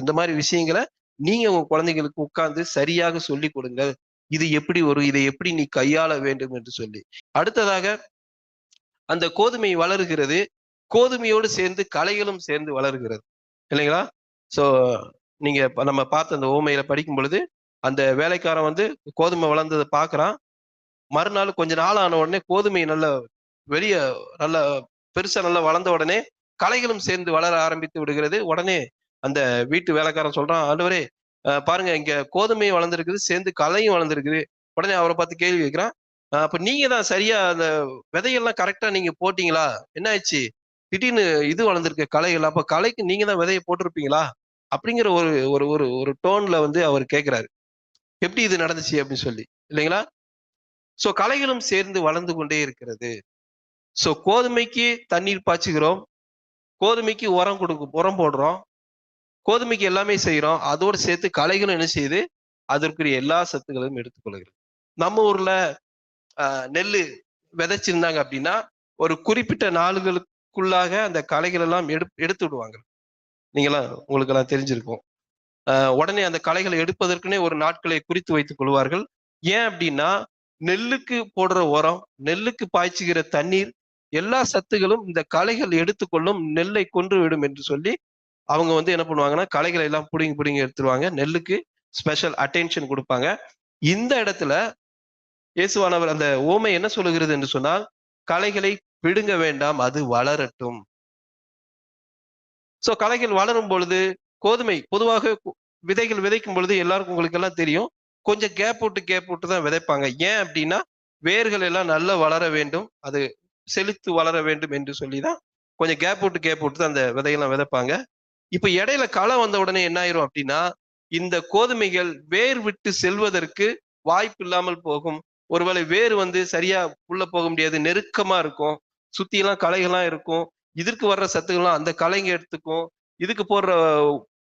Speaker 1: இந்த மாதிரி விஷயங்களை நீங்க உங்க குழந்தைகளுக்கு உட்கார்ந்து சரியாக சொல்லி கொடுங்க. இது எப்படி வரும், இதை எப்படி நீ கையாள வேண்டும் என்று சொல்லி. அடுத்ததாக அந்த கோதுமை வளருகிறது, கோதுமையோடு சேர்ந்து களைகளும் சேர்ந்து வளருகிறது இல்லைங்களா? சோ நீங்க நம்ம பார்த்த அந்த ஓமையில படிக்கும் பொழுது அந்த வேலைக்காரன் வந்து கோதுமை வளர்ந்ததை பாக்குறான். மறுநாள் கொஞ்ச நாள் ஆன உடனே கோதுமை நல்ல வெளிய நல்ல பெருசா நல்லா வளர்ந்த உடனே களைகளும் சேர்ந்து வளர ஆரம்பித்து விடுகிறது. உடனே அந்த வீட்டு வேலைக்காரன் சொல்றான், ஆண்டவரே பாருங்க இங்க கோதுமை வளர்ந்துருக்குது, சேர்ந்து களையும் வளர்ந்துருக்குது. உடனே அவரை பார்த்து கேள்வி கேட்கிறான், அப்ப நீங்க தான் சரியா அந்த விதையெல்லாம் கரெக்டா நீங்க போட்டீங்களா? என்ன ஆயிடுச்சு? திடீர்னு இது வளர்ந்துருக்கு களைகள், அப்ப களைக்கு நீங்க தான் விதையை போட்டிருப்பீங்களா? அப்படிங்கிற ஒரு ஒரு ஒரு ஒரு டோன்ல வந்து அவர் கேட்கிறாரு. எப்படி இது நடந்துச்சு அப்படின்னு சொல்லி இல்லைங்களா? சோ களைகளும் சேர்ந்து வளர்ந்து கொண்டே இருக்கிறது. சோ கோதுமைக்கு தண்ணீர் பாய்ச்சுகிறோம், கோதுமைக்கு உரம் போடுறோம், கோதுமைக்கு எல்லாமே செய்யறோம். அதோடு சேர்த்து களைகளும் என்ன செய்யுது? அதற்குரிய எல்லா சத்துக்களையும் எடுத்துக்கொள்கிறது. நம்ம ஊர்ல நெல்லு விதைச்சிருந்தாங்க அப்படின்னா ஒரு குறிப்பிட்ட நாளுகளுக்குள்ளாக அந்த களைகள் எல்லாம் எடுத்து விடுவாங்க. உங்களுக்கு எல்லாம் தெரிஞ்சிருக்கும். உடனே அந்த களைகளை எடுப்பதற்குனே ஒரு நாட்களை குறித்து வைத்துக் கொள்வார்கள். ஏன் அப்படின்னா நெல்லுக்கு போடுற உரம், நெல்லுக்கு பாய்ச்சுகிற தண்ணீர் எல்லா சத்துகளும் இந்த களைகள் எடுத்துக்கொள்ளும், நெல்லை கொன்று விடும் என்று சொல்லி அவங்க வந்து என்ன பண்ணுவாங்கன்னா களைகளை எல்லாம் புடுங்கி புடுங்கி எடுத்துருவாங்க. நெல்லுக்கு ஸ்பெஷல் அட்டென்ஷன் கொடுப்பாங்க. இந்த இடத்துல இயேசுவானவர் அந்த ஓமை என்ன சொல்லுகிறது என்று சொன்னால், களைகளை பிடுங்க வேண்டாம், அது வளரட்டும். சோ களைகள் வளரும் பொழுது கோதுமை பொதுவாக விதைகள் விதைக்கும் பொழுது எல்லாருக்கும் உங்களுக்கு எல்லாம் தெரியும், கொஞ்சம் கேப் விட்டு தான் விதைப்பாங்க. ஏன் அப்படின்னா வேர்கள் எல்லாம் நல்லா வளர வேண்டும், அது செழித்து வளர வேண்டும் என்று சொல்லிதான் கொஞ்சம் கேப் விட்டு தான் அந்த விதையெல்லாம் விதைப்பாங்க. இப்ப இடையில களை வந்த உடனே என்ன ஆயிரும் அப்படின்னா, இந்த கோதுமைகள் வேர் விட்டு செல்வதற்கு வாய்ப்பு இல்லாமல் போகும். ஒருவேளை வேர் வந்து சரியா உள்ள போக முடியாது, நெருக்கமா இருக்கும், சுத்தி எல்லாம் களைகள்லாம் இருக்கும். இதற்கு வர்ற சத்துக்கள்லாம் அந்த களைங்க எடுத்துக்கும். இதுக்கு போடுற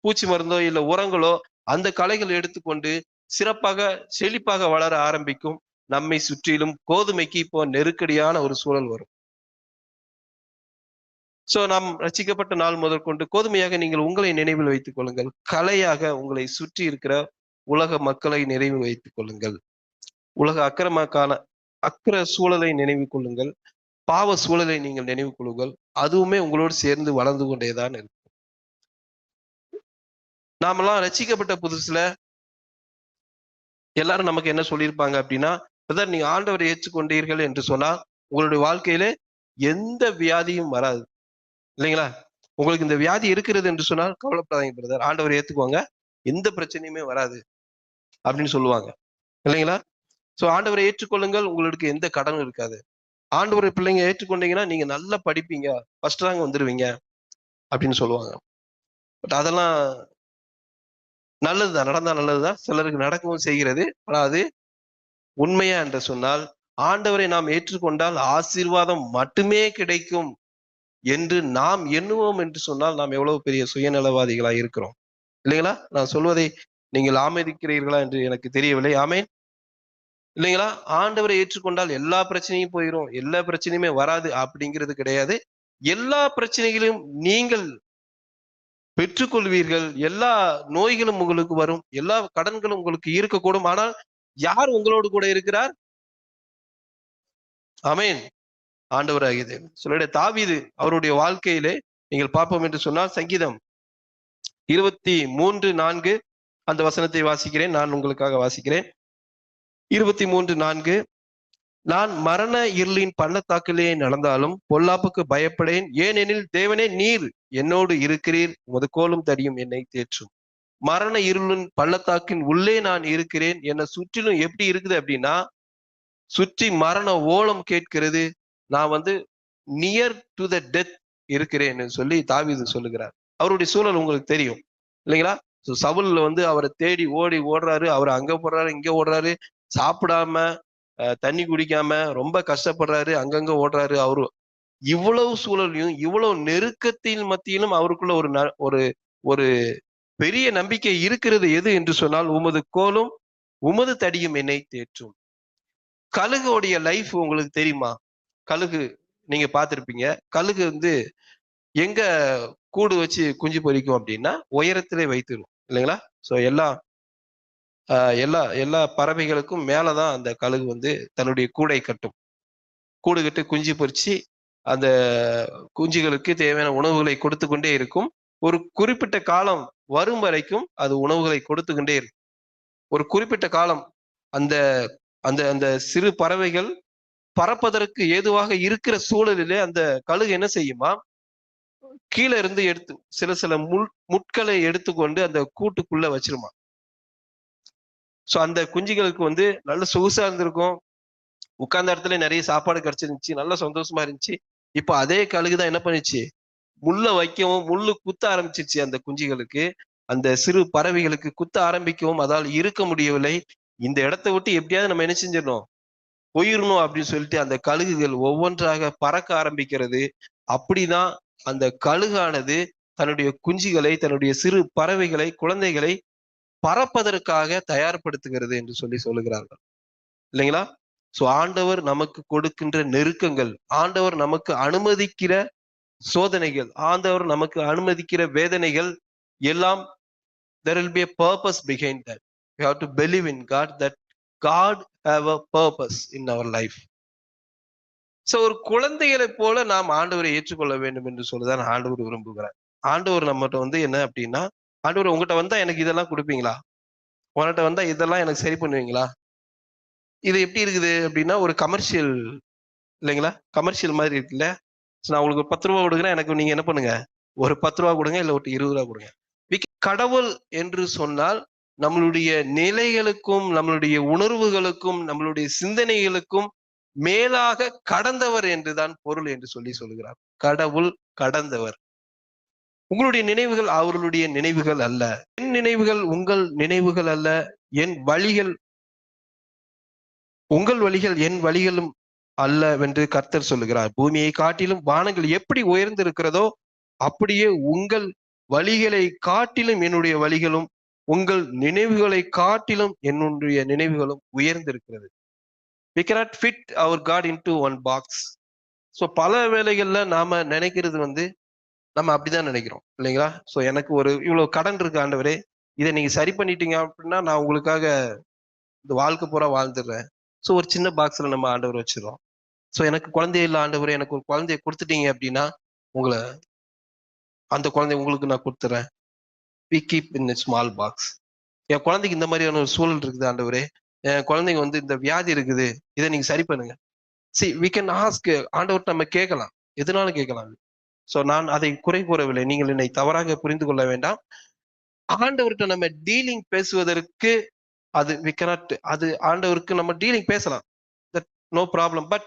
Speaker 1: பூச்சி மருந்தோ இல்ல உரங்களோ அந்த களைகள் எடுத்துக்கொண்டு சிறப்பாக செழிப்பாக வளர ஆரம்பிக்கும். நம்மை சுற்றிலும் கோதுமைக்கு இப்போ நெருக்கடியான ஒரு சூழல் வரும். சோ நாம் ரட்சிக்கப்பட்ட நாள் முதற்கொண்டு கோதுமையாக நீங்கள் உங்களை நினைவில் வைத்துக் கொள்ளுங்கள். கலையாக உங்களை சுற்றி இருக்கிற உலக மக்களை நினைவு வைத்துக் கொள்ளுங்கள். உலக அக்கிர சூழலை நினைவு கொள்ளுங்கள். பாவ சூழலை நீங்கள் நினைவு கொள்ளுங்கள். அதுவுமே உங்களோடு சேர்ந்து வளர்ந்து கொண்டேதான் இருக்கும். நாமெல்லாம் ரட்சிக்கப்பட்ட புதுசுல எல்லாரும் நமக்கு என்ன சொல்லியிருப்பாங்க அப்படின்னா, பிரதர் நீங்க ஆண்டவரை ஏற்றுக்கொண்டீர்கள் என்று சொன்னா உங்களுடைய வாழ்க்கையில எந்த வியாதியும் வராது, இல்லைங்களா? உங்களுக்கு இந்த வியாதி இருக்கிறது என்று சொன்னால் கவலைப்படாதீங்க பிரதர், ஆண்டவரை ஏத்துக்குவாங்க, எந்த பிரச்சனையுமே வராது அப்படின்னு சொல்லுவாங்க, இல்லைங்களா? சோ ஆண்டவரை ஏற்றுக்கொள்ளுங்கள், உங்களுக்கு எந்த கடனும் இருக்காது. ஆண்டவரை பிள்ளைங்க ஏற்றுக்கொண்டீங்கன்னா நீங்க நல்லா படிப்பீங்க, ஃபர்ஸ்ட் ரேங்க் வந்துருவீங்க அப்படின்னு சொல்லுவாங்க. பட் அதெல்லாம் நல்லதுதான், நடந்தா நல்லதுதான், சிலருக்கு நடக்கவும் செய்கிறது. ஆனா அது உண்மையா என்று சொன்னால் ஆண்டவரை நாம் ஏற்றுக்கொண்டால் ஆசீர்வாதம் மட்டுமே கிடைக்கும் என்று நாம் எண்ணுவோம் என்று சொன்னால் நாம் எவ்வளவு பெரிய சுயநலவாதிகளா இருக்கிறோம், இல்லைங்களா? நான் சொல்வதை நீங்கள் ஆமதிக்கிறீர்களா என்று எனக்கு தெரியவில்லை. ஆமேன், இல்லைங்களா? ஆண்டவரை ஏற்றுக்கொண்டால் எல்லா பிரச்சனையும் போயிடும், எல்லா பிரச்சனையுமே வராது அப்படிங்கிறது கிடையாது. எல்லா பிரச்சனைகளையும் நீங்கள் பெற்றுக்கொள்வீர்கள், எல்லா நோய்களும் உங்களுக்கு வரும், எல்லா கடன்களும் உங்களுக்கு இருக்கக்கூடும். ஆனால் யார் உங்களோடு கூட இருக்கிறார்? ஆமேன், ஆண்டவராகிய தேவன். சொல்லிட தாவீது அவருடைய வாழ்க்கையிலே நீங்கள் பார்ப்போம் என்று சொன்னால் சங்கீதம் 23:4 அந்த வசனத்தை வாசிக்கிறேன், நான் உங்களுக்காக வாசிக்கிறேன். 23:4, நான் மரண இருளின் பள்ளத்தாக்கிலே நடந்தாலும் பொல்லாப்புக்கு பயப்படேன், ஏனெனில் தேவனே நீர் என்னோடு இருக்கிறீர், உமது கோலும் தடியும் என்னை தேற்றும். மரண இருளின் பள்ளத்தாக்கின் உள்ளே நான் இருக்கிறேன், என்னை சுற்றிலும் எப்படி இருக்குது அப்படின்னா சுற்றி மரண ஓலம் கேட்கிறது, நான் வந்து நியர் டு த டெத் இருக்கிறேன்னு சொல்லி தாவீது சொல்லுகிறார். அவருடைய சூழல் உங்களுக்கு தெரியும், இல்லைங்களா? சவுல் வந்து அவரை தேடி ஓடுறாரு, அவர் அங்க போடுறாரு, இங்க ஓடுறாரு, சாப்பிடாம தண்ணி குடிக்காம ரொம்ப கஷ்டப்படுறாரு, அங்கங்க ஓடுறாரு. அவரு இவ்வளவு சூழலையும் இவ்வளவு நெருக்கத்தின் மத்தியிலும் அவருக்குள்ள ஒரு ஒரு பெரிய நம்பிக்கை இருக்கிறது. எது என்று சொன்னால் உமது கோலும் உமது தடியும் என்னை தேற்றும். கழுகுடைய லைஃப் உங்களுக்கு தெரியுமா? கழுகு நீங்க பார்த்திருப்பீங்க. கழுகு வந்து எங்க கூடு வச்சு குஞ்சு பொரிக்கும் அப்படின்னா உயரத்திலே வைத்திரும், இல்லைங்களா? சோ எல்லா எல்லா எல்லா பறவைகளுக்கும் மேலதான் அந்த கழுகு வந்து தன்னுடைய கூடை கட்டும். கூடு கட்டி குஞ்சு பொரிச்சு அந்த குஞ்சுகளுக்கு தேவையான உணவுகளை கொடுத்து கொண்டே இருக்கும். ஒரு குறிப்பிட்ட காலம் வரும் வரைக்கும் அது உணவுகளை கொடுத்து கொண்டே இருக்கும். ஒரு குறிப்பிட்ட காலம் அந்த அந்த அந்த சிறு பறவைகள் பறப்பதற்கு ஏதுவாக இருக்கிற சூழலிலே அந்த கழுகு என்ன செய்யுமா, கீழே இருந்து எடுத்து சில முட்களை எடுத்துக்கொண்டு அந்த கூட்டுக்குள்ள வச்சிருமா. சோ அந்த குஞ்சுகளுக்கு வந்து நல்ல சொகுசா இருந்திருக்கும், உட்கார்ந்த இடத்துல நிறைய சாப்பாடு கிடைச்சிருந்துச்சு, நல்ல சந்தோஷமா இருந்துச்சு. இப்ப அதே கழுகுதான் என்ன பண்ணிச்சு, முள்ள வைக்கவும் முள்ளு குத்த ஆரம்பிச்சிருச்சு அந்த குஞ்சுகளுக்கு, அந்த சிறு பறவைகளுக்கு குத்த ஆரம்பிக்கவும் அதால் இருக்க முடியவில்லை. இந்த இடத்தை விட்டு எப்படியாவது நம்ம என்ன செஞ்சிடணும், போயிடணும் அப்படின்னு சொல்லிட்டு அந்த கழுகுகள் ஒவ்வொன்றாக பறக்க ஆரம்பிக்கிறது. அப்படிதான் அந்த கழுகானது தன்னுடைய குஞ்சுகளை, தன்னுடைய சிறு பறவைகளை, குழந்தைகளை பறப்பதற்காக தயார்படுத்துகிறது என்று சொல்லி சொல்லுகிறார்கள், இல்லைங்களா? சோ ஆண்டவர் நமக்கு கொடுக்கின்ற நெருக்கங்கள், ஆண்டவர் நமக்கு அனுமதிக்கிற சோதனைகள், ஆண்டவர் நமக்கு அனுமதிக்கிற வேதனைகள் எல்லாம் there will be a purpose behind that. We have to believe in God that God have a purpose in our life. So ஒரு குழந்தைகளை போல நாம் ஆண்டவரை ஏற்றுக்கொள்ள வேண்டும் என்று சொல்லுதான் ஆண்டவர் விரும்புகிறார். ஆண்டவர் நம்மகிட்ட வந்து என்ன அப்படின்னா, ஆண்டவர் உங்ககிட்ட வந்தா எனக்கு இதெல்லாம் கொடுப்பீங்களா? உன்கிட்ட வந்தா இதெல்லாம் எனக்கு சரி பண்ணுவீங்களா? இது எப்படி இருக்குது அப்படின்னா ஒரு கமர்ஷியல் இல்லைங்களா? கமர்ஷியல் மாதிரி இருக்குல்ல. நான் உங்களுக்கு ஒரு 10 ரூபா கொடுக்குறேன், எனக்கு நீங்க என்ன பண்ணுங்க, ஒரு 10 ரூபா கொடுங்க, இல்ல ஒரு 20 ரூபா கொடுங்க. கடவுள் என்று சொன்னால் நம்மளுடைய நிலைகளுக்கும், நம்மளுடைய உணர்வுகளுக்கும், நம்மளுடைய சிந்தனைகளுக்கும் மேலாக கடந்தவர் என்றுதான் பொருள் என்று சொல்லுகிறார். கடவுள் கடந்தவர். உங்களுடைய நினைவுகள் அவர்களுடைய நினைவுகள் அல்ல. என் நினைவுகள் உங்கள் நினைவுகள் அல்ல. என் வழிகள் உங்கள் வழிகள் என் வழிகளும் அல்லவென்று கர்த்தர் சொல்லுகிறார். பூமியை காட்டிலும் வானங்கள் எப்படி உயர்ந்திருக்கிறதோ அப்படியே உங்கள் வழிகளை காட்டிலும் என்னுடைய வழிகளும், உங்கள் நினைவுகளை காட்டிலும் என்னுடைய நினைவுகளும் உயர்ந்திருக்கிறது. We cannot fit our God into one box. So பல வேளைகள்ல நாம நினைக்கிறது வந்து நம்ம அப்படிதான் நினைக்கிறோம் இல்லைங்களா? ஸோ எனக்கு ஒரு இவ்வளவு கடன் இருக்கு ஆண்டவரே, இதை நீங்க சரி பண்ணிட்டீங்க அப்படின்னா நான் உங்களுக்காக இந்த வாழ்க்கை பூரா வாழ்ந்துடுறேன். ஸோ ஒரு சின்ன பாக்ஸ்ல நம்ம ஆண்டவர் வச்சிடறோம். ஸோ எனக்கு குழந்தைய இல்லை ஆண்டவரே, எனக்கு ஒரு குழந்தைய கொடுத்துட்டீங்க அப்படின்னா உங்களை அந்த குழந்தைய உங்களுக்கு நான் கொடுத்துறேன். We keep in small box. என் குழந்தைக்கு இந்த மாதிரியான ஒரு சூழல் இருக்குது ஆண்டவரே, என் குழந்தைங்க வந்து இந்த வியாதி இருக்குது, இதை நீங்க சரி பண்ணுங்க. We can ask. ஆண்டவர்கிட்ட நம்ம கேட்கலாம், எதுனாலும் கேட்கலாம். சோ நான் அதை குறை கூறவில்லை, நீங்கள் என்னை தவறாக புரிந்து கொள்ள வேண்டாம். ஆண்டவர்கிட்ட நம்ம டீலிங் பேசுவதற்கு அது வி கனாட், அது ஆண்டவருக்கு நம்ம டீலிங் பேசலாம், நோ ப்ராப்ளம். பட்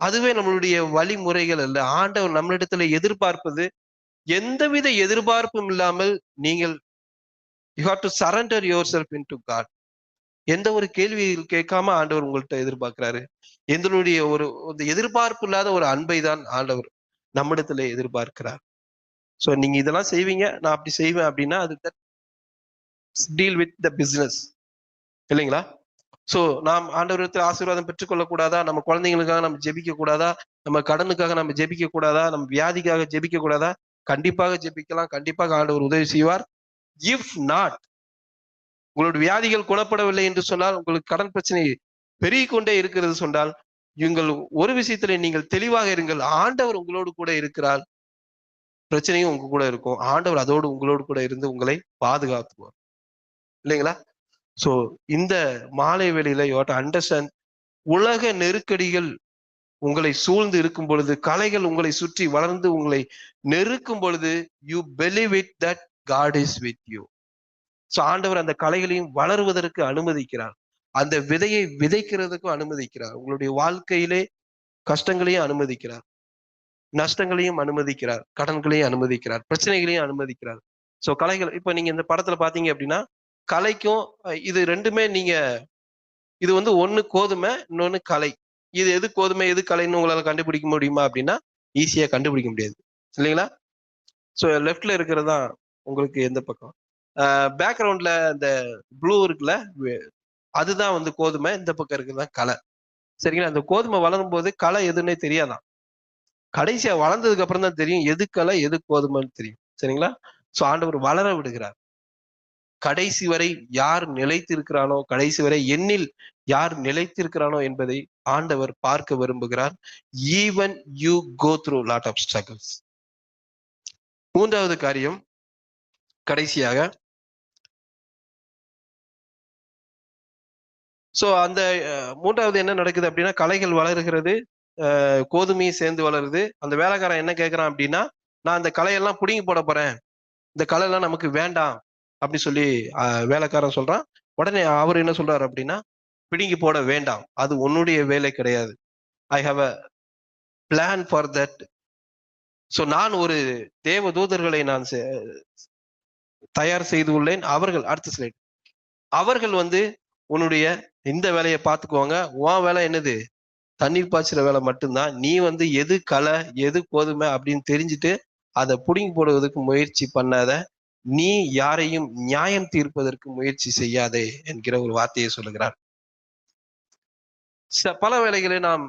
Speaker 1: அதுவே நம்மளுடைய வழிமுறைகள் அல்ல. ஆண்டவர் நம்மளிடத்துல எதிர்பார்ப்பது எந்தவித எதிர்பார்ப்பும் இல்லாமல் நீங்கள் you have to surrender yourself into God. எந்த ஒரு கேள்வியில் கேட்காம ஆண்டவர் உங்கள்கிட்ட எதிர்பார்க்கிறாரு. எங்களுடைய ஒரு எதிர்பார்ப்பு இல்லாத ஒரு அன்பை தான் ஆண்டவர் நம்மிடத்துல எதிர்பார்க்கிறார். சோ நீங்க இதெல்லாம் செய்வீங்க, நான் அப்படி செய்வேன் அப்படின்னா அது டீல் வித் த பிசினஸ் இல்லைங்களா? சோ நாம் ஆண்டவரத்தில் ஆசீர்வாதம் பெற்றுக்கொள்ள கூடாதா? நம்ம குழந்தைங்களுக்காக நம்ம ஜெபிக்க கூடாதா? நம்ம கடனுக்காக நம்ம ஜெபிக்க கூடாதா? நம்ம வியாதிக்காக ஜெபிக்க கூடாதா? கண்டிப்பாக ஜெபிக்கலாம், கண்டிப்பாக ஆண்டவர் உதவி செய்வார். இஃப் நாட், உங்களுடைய வியாதிகள் குணப்படவில்லை என்று சொன்னால், உங்களுக்கு கடன் பிரச்சனை பெருகிக் கொண்டே இருக்கிறது சொன்னால், நீங்கள் ஒரு விஷயத்துல நீங்கள் தெளிவாக இருங்கள். ஆண்டவர் உங்களோடு கூட இருக்கிறார். பிரச்சனையும் உங்க கூட இருக்கும். ஆண்டவர் அதோடு உங்களோடு கூட இருந்து உங்களை பாதுகாத்துவார் இல்லைங்களா? சோ இந்த மாலை வேளையில யூ ஹேவ் டு அண்டர்ஸ்டாண்ட், உலக நெருக்கடிகள் உங்களை சூழ்ந்து இருக்கும் பொழுது, கலைகள் உங்களை சுற்றி வளர்ந்து உங்களை நெருக்கும் பொழுது, you believe it that God is with you. So ஆண்டவர் அந்த கலைகளையும் வளருவதற்கு அனுமதிக்கிறார். அந்த விதையை விதைக்கிறதுக்கும் அனுமதிக்கிறார். உங்களுடைய வாழ்க்கையிலே கஷ்டங்களையும் அனுமதிக்கிறார், நஷ்டங்களையும் அனுமதிக்கிறார், கடன்களையும் அனுமதிக்கிறார், பிரச்சனைகளையும் அனுமதிக்கிறார். சோ கலைகள், இப்ப நீங்க இந்த படத்துல பாத்தீங்க அப்படின்னா கலைக்கும் இது ரெண்டுமே நீங்க, இது வந்து ஒண்ணு கோதுமை, இன்னொன்னு கலை. இது எது கோதுமை எது கலைன்னு உங்களால கண்டுபிடிக்க முடியுமா அப்படின்னா ஈஸியா கண்டுபிடிக்க முடியாது இல்லைங்களா? சோ லெஃப்ட்ல இருக்கிறதா உங்களுக்கு எந்த பக்கம், பேக்ரவுண்ட்ல அந்த ப்ளூ இருக்குல்ல, அதுதான் வந்து கோதுமை, இந்த பக்கம் இருக்கிறதா களை. சரிங்களா? அந்த கோதுமை வளரும் போது களை எதுன்னே தெரியாதான். கடைசியா வளர்ந்ததுக்கு அப்புறம் தான் தெரியும் எது களை எது கோதுமைன்னு தெரியும். சரிங்களா? சோ ஆண்டவர் வளர விடுகிறார். கடைசி வரை யார் நிலைத்திருக்கிறானோ, கடைசி வரை எண்ணில் யார் நிலைத்திருக்கிறானோ என்பதை ஆண்டவர் பார்க்க விரும்புகிறார். Even you go through lot of struggles. மூன்றாவது காரியம், கடைசியாக, சோ அந்த மூன்றாவது என்ன நடக்குது அப்படின்னா, கலைகள் வளருகிறது, கோதுமையும் சேர்ந்து வளருது. அந்த வேலைக்காரன் என்ன கேட்கிறான் அப்படின்னா, நான் அந்த கலையெல்லாம் புடுங்கி போட போறேன், இந்த கலை எல்லாம் நமக்கு வேண்டாம் அப்படி சொல்லி வேலைக்காரன் சொல்றான். உடனே அவர் என்ன சொல்றாரு அப்படின்னா, பிடுங்கி போட வேண்டாம், அது உன்னுடைய வேலை கிடையாது. I have a plan for that. So நான் ஒரு தேவ தூதர்களை நான் தயார் செய்து உள்ளேன். அவர்கள், அடுத்த ஸ்லைட், அவர்கள் வந்து உன்னுடைய இந்த வேலையை பார்த்துக்குவாங்க. உன் வேலை என்னது? தண்ணீர் பாய்ச்சுற வேலை மட்டும்தான். நீ வந்து எது களை எது கோதுமை அப்படின்னு தெரிஞ்சுட்டு அதை புடுங்கி போடுவதற்கு முயற்சி பண்ணாத. நீ யாரையும் நியாயம் தீர்ப்பதற்கு முயற்சி செய்யாதே என்கிற ஒரு வார்த்தையை சொல்லுகிறார். பல வேளைகளில் நாம்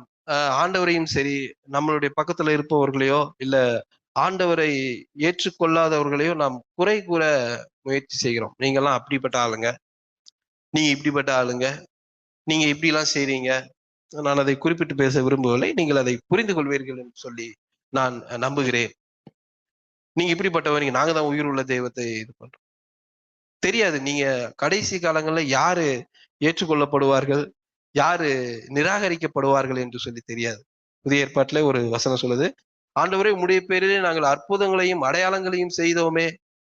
Speaker 1: ஆண்டவரையும் சரி, நம்மளுடைய பக்கத்துல இருப்பவர்களையோ இல்ல ஆண்டவரை ஏற்றுக்கொள்ளாதவர்களையோ நாம் குறை கூற முயற்சி செய்கிறோம். நீங்கெல்லாம் அப்படிப்பட்ட ஆளுங்க, நீங்க இப்படிப்பட்ட ஆளுங்க, நீங்க இப்படி எல்லாம் செய்றீங்க, நான் அதை குறிப்பிட்டு பேச விரும்பவில்லை. நீங்கள் அதை புரிந்து கொள்வீர்கள் என்று சொல்லி நான் நம்புகிறேன். நீங்க இப்படிப்பட்டவங்க, நாங்க தான் உயிர் உள்ள தெய்வத்தை இது பண்றோம். தெரியாது. நீங்க கடைசி காலங்கள்ல யாரு ஏற்றுக்கொள்ளப்படுவார்கள், யாரு நிராகரிக்கப்படுவார்கள் என்று சொல்லி தெரியாது. புதிய ஏற்பாட்டிலே ஒரு வசனம் சொல்லுது, ஆண்டவரே உம்முடைய பேரிலே நாங்கள் அற்புதங்களையும் அடையாளங்களையும் செய்தோமே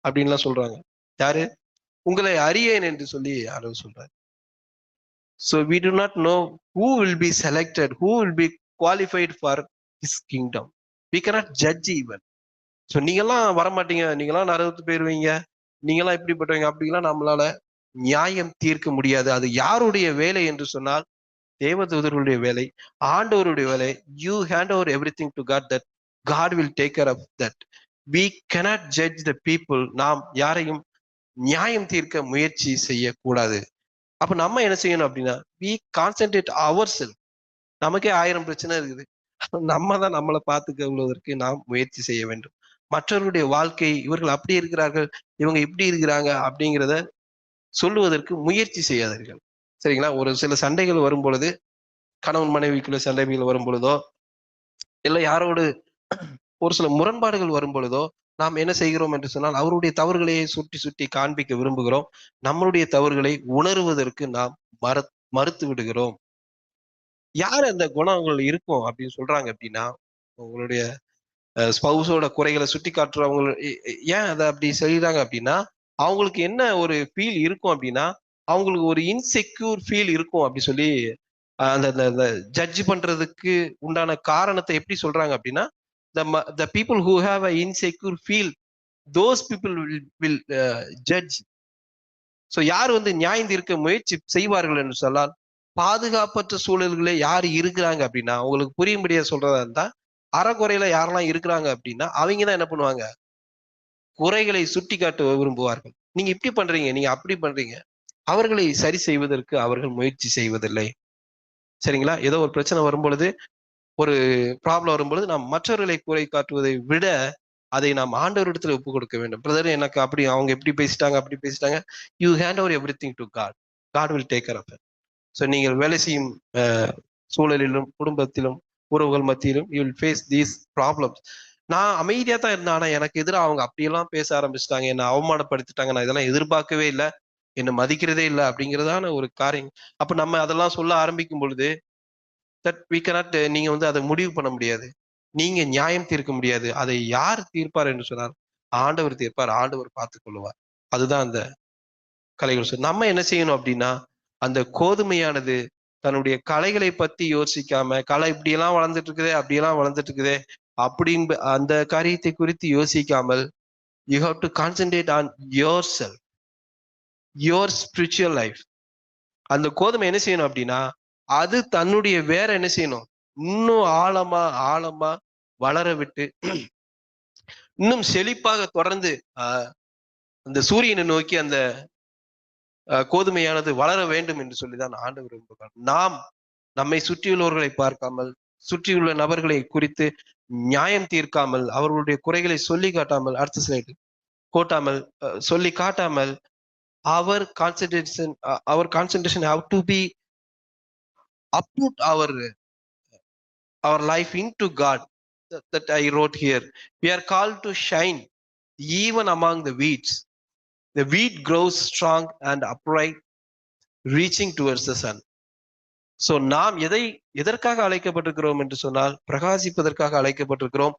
Speaker 1: அப்படின்லாம் சொல்றாங்க. யாரு? உங்களை அறியேன் என்று சொல்லி ஆண்டவர் சொல்றாரு. So we do not know who will be selected, who will be qualified for his kingdom. We cannot judge even. So நீங்கெல்லாம் வரமாட்டீங்க, நீங்கெல்லாம் நரகத்துக்கு போயிருவீங்க, நீங்கெல்லாம் இப்படிப்பட்டவங்க அப்படிலாம் நம்மளால நியாயம் தீர்க்க முடியாது. அது யாருடைய வேலை என்று சொன்னால் தேவதூதர்களுடைய வேலை, ஆண்டவருடைய வேலை. You hand over everything to God, that God will take care of that. We cannot judge the people. நாம் யாரையும் நியாயம் தீர்க்க முயற்சி செய்யக்கூடாது. அப்ப நம்ம என்ன செய்யணும் அப்படின்னா, we concentrate ourselves. நமக்கே 1000 பிரச்சனை இருக்குது. நம்ம தான் நம்மளை பார்த்துக் கொள்வதற்கு நாம் முயற்சி செய்ய வேண்டும். மற்றவர்களுடைய வாழ்க்கை, இவர்கள் அப்படி இருக்கிறார்கள், இவங்க இப்படி இருக்கிறாங்க அப்படிங்கிறத சொல்லுவதற்கு முயற்சி செய்யாதீர்கள். சரிங்களா? ஒரு சில சண்டைகள் வரும் பொழுது, கணவன் மனைவிக்குள்ள சண்டைகள் வரும் பொழுதோ, இல்லை யாரோடு ஒரு சில முரண்பாடுகள் வரும் பொழுதோ, நாம் என்ன செய்கிறோம் என்று சொன்னால், அவருடைய தவறுகளையே சுட்டி சுட்டி காண்பிக்க விரும்புகிறோம். நம்மளுடைய தவறுகளை உணர்வதற்கு நாம் மறுத்து விடுகிறோம். யார் அந்த குணங்கள் இருக்கும் அப்படின்னு சொல்றாங்க அப்படின்னா, உங்களுடைய ஸ்பௌஸோட குறைகளை சுட்டி காட்டுறவங்க ஏன் அதை அப்படி செய்யறாங்க அப்படின்னா, அவங்களுக்கு என்ன ஒரு ஃபீல் இருக்கும் அப்படின்னா, அவங்களுக்கு ஒரு இன்செக்யூர் ஃபீல் இருக்கும் அப்படி சொல்லி அந்த ஜட்ஜ் பண்றதுக்கு உண்டான காரணத்தை எப்படி சொல்றாங்க அப்படின்னா, the people who have a insecure feel, those people will judge. So யார் வந்து நியாயம் தீர்க்க முயற்சி செய்வார்கள் என்று சொன்னால், பாதுகாப்பற்ற சூழல்களே யார் இருக்கிறாங்க அப்படின்னா, உங்களுக்கு புரியும்படியா சொல்றதா இருந்தா, அறகுறையில யாரெல்லாம் இருக்கிறாங்க அப்படின்னா, அவங்க தான் என்ன பண்ணுவாங்க, குறைகளை சுட்டி காட்ட விரும்புவார்கள். நீங்க இப்படி பண்றீங்க, நீங்க அப்படி பண்றீங்க. அவர்களை சரி செய்வதற்கு அவர்கள் முயற்சி செய்வதில்லை. சரிங்களா? ஏதோ ஒரு பிரச்சனை வரும் பொழுது, ஒரு ப்ராப்ளம் வரும்பொழுது நாம் மற்றவர்களை குறை காட்டுவதை விட அதை நாம் ஆண்டவரிடத்துல ஒப்பு கொடுக்க வேண்டும். பிரதர் எனக்கு அப்படி அவங்க எப்படி பேசிட்டாங்க, அப்படி பேசிட்டாங்க. You hand over everything to God. God will take care of it. So நீங்கள் வேலை செய்யும் சூழலிலும், குடும்பத்திலும், உறவுகள் மத்தியிலும் you will face these problems. நான் அமைதியா தான் இருந்தேன், ஆனா எனக்கு எதிராக அவங்க அப்படியெல்லாம் பேச ஆரம்பிச்சிட்டாங்க, என்னை அவமானப்படுத்திட்டாங்க, நான் இதெல்லாம் எதிர்பார்க்கவே இல்லை, என்னை மதிக்கிறதே இல்லை அப்படிங்கிறதான ஒரு காரியம். அப்ப நம்ம அதெல்லாம் சொல்ல ஆரம்பிக்கும் பொழுது, தட் வி cannot, நீங்க வந்து அதை முடிவு பண்ண முடியாது, நீங்க நியாயம் தீர்க்க முடியாது. அதை யார் தீர்ப்பார் என்று சொன்னார், ஆண்டவர் தீர்ப்பார், ஆண்டவர் பார்த்துக் கொள்வார். அதுதான் அந்த கலைகள். நம்ம என்ன செய்யணும் அப்படின்னா, அந்த கோதுமையானது தன்னுடைய கலைகளை பத்தி யோசிக்காம, கலை இப்படியெல்லாம் வளர்ந்துட்டு இருக்குதே, அப்படியெல்லாம் வளர்ந்துட்டு இருக்குதே அப்படின்னு அந்த காரியத்தை குறித்து யோசிக்காமல், you have to concentrate on your self, your spiritual life. அந்த கோதுமை என்ன செய்யணும் அப்படின்னா, அது தன்னுடைய வேற என்ன செய்யணும், இன்னும் ஆழமா ஆழமா வளர விட்டு, இன்னும் செழிப்பாக தொடர்ந்து அந்த சூரியனை நோக்கி அந்த கோதுமையானது வளர வேண்டும் என்று சொல்லிதான் ஆண்டவர் விரும்புகிறார். நாம் நம்மை சுற்றியுள்ளவர்களை பார்க்காமல், சுற்றியுள்ள நபர்களை குறித்து நியாயம் தீர்க்காமல், அவர்களுடைய குறைகளை சொல்லி காட்டாமல், அடுத்த ஸ்லைடு கோட்டாமல் சொல்லி காட்டாமல், our concentration have to be uproot our life into God. That I wrote here. We are called to shine even among the weeds. The weed grows strong and upright, reaching towards the sun. So நாம் எதற்காக அழைக்கப்பட்டிருக்கிறோம் என்று சொன்னால், பிரகாசிப்பதற்காக அழைக்கப்பட்டிருக்கிறோம்.